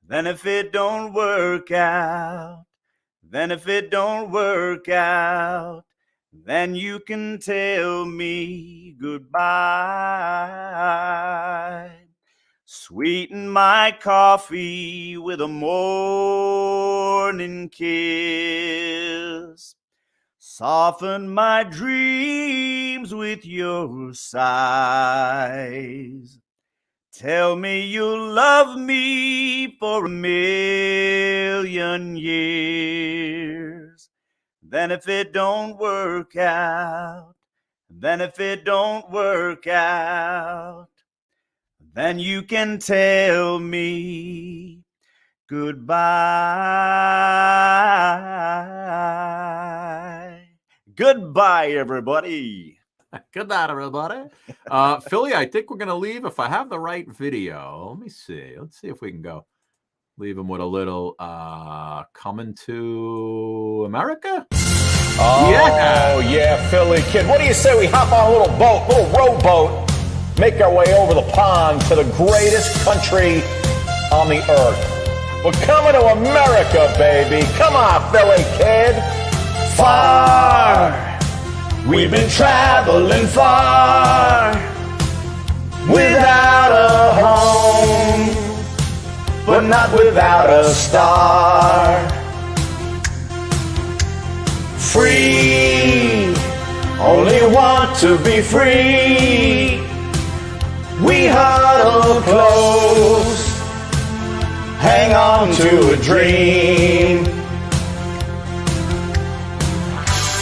Then if it don't work out, then you can tell me goodbye. Sweeten my coffee with a morning kiss. Soften my dreams with your sighs. Tell me you'll love me for 1,000,000 years. Then if it don't work out, then you can tell me goodbye. Goodbye, everybody. Good night, everybody. Philly, I think we're going to leave. If I have the right video, let me see. Let's see if we can go. Leave them with a little Coming to America. Oh, yeah, Philly kid. What do you say we hop on a little boat, little rowboat, make our way over the pond to the greatest country on the earth? We're coming to America, baby. Come on, Philly kid. Far. We've been traveling far without a home, but not without a star. Free, only want to be free. We huddle close, hang on to a dream.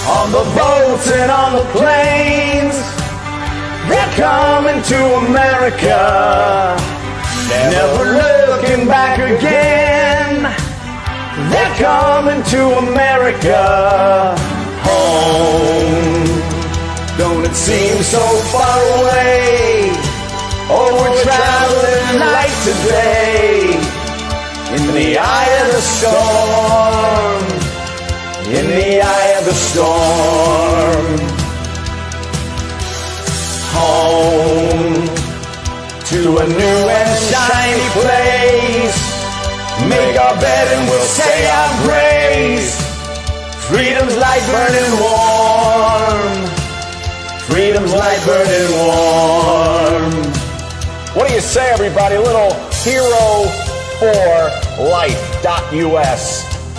On the boats and on the planes, they're coming to America. never looking back again. They're coming to America home. Don't it seem so far away? Oh, we're traveling light today. In the eye of the storm. In the eye of the storm. Home to a new and shiny place. Make our bed and we'll say our grace. Freedom's light burning warm. Freedom's light burning warm. What do you say, everybody? A little hero4life.us.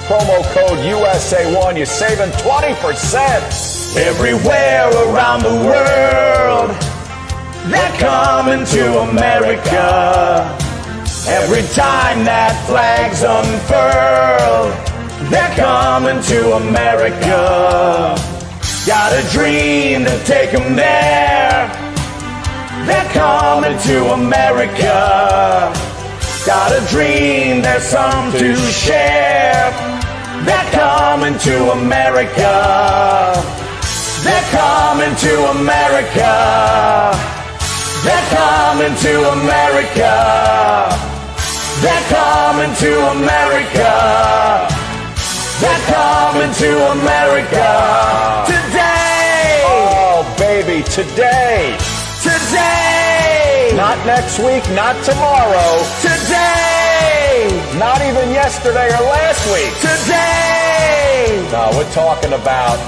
Promo code USA1. You're saving 20%. Everywhere around the world, they're coming to America. Every time that flag's unfurled, they're coming to America. Got a dream to take them there. They're coming to America. Got a dream, there's some to share. They're coming to America. They're coming to America. They're coming to America. They're coming to America. They're coming to America today. Oh, baby, today. Today. Not next week, not tomorrow. Today. Not even yesterday or last week. Today. No, we're talking about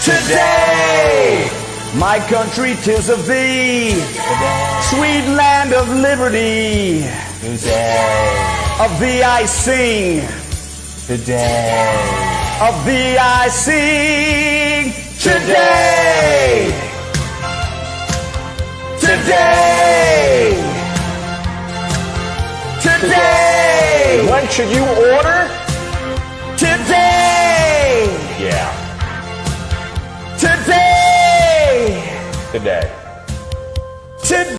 today. My country, 'tis of thee. Today. Sweet land of liberty. Today. Of thee I sing. Today. Of thee I sing. Today. Today. Today. When should you order? Today. Yeah. Today. Today.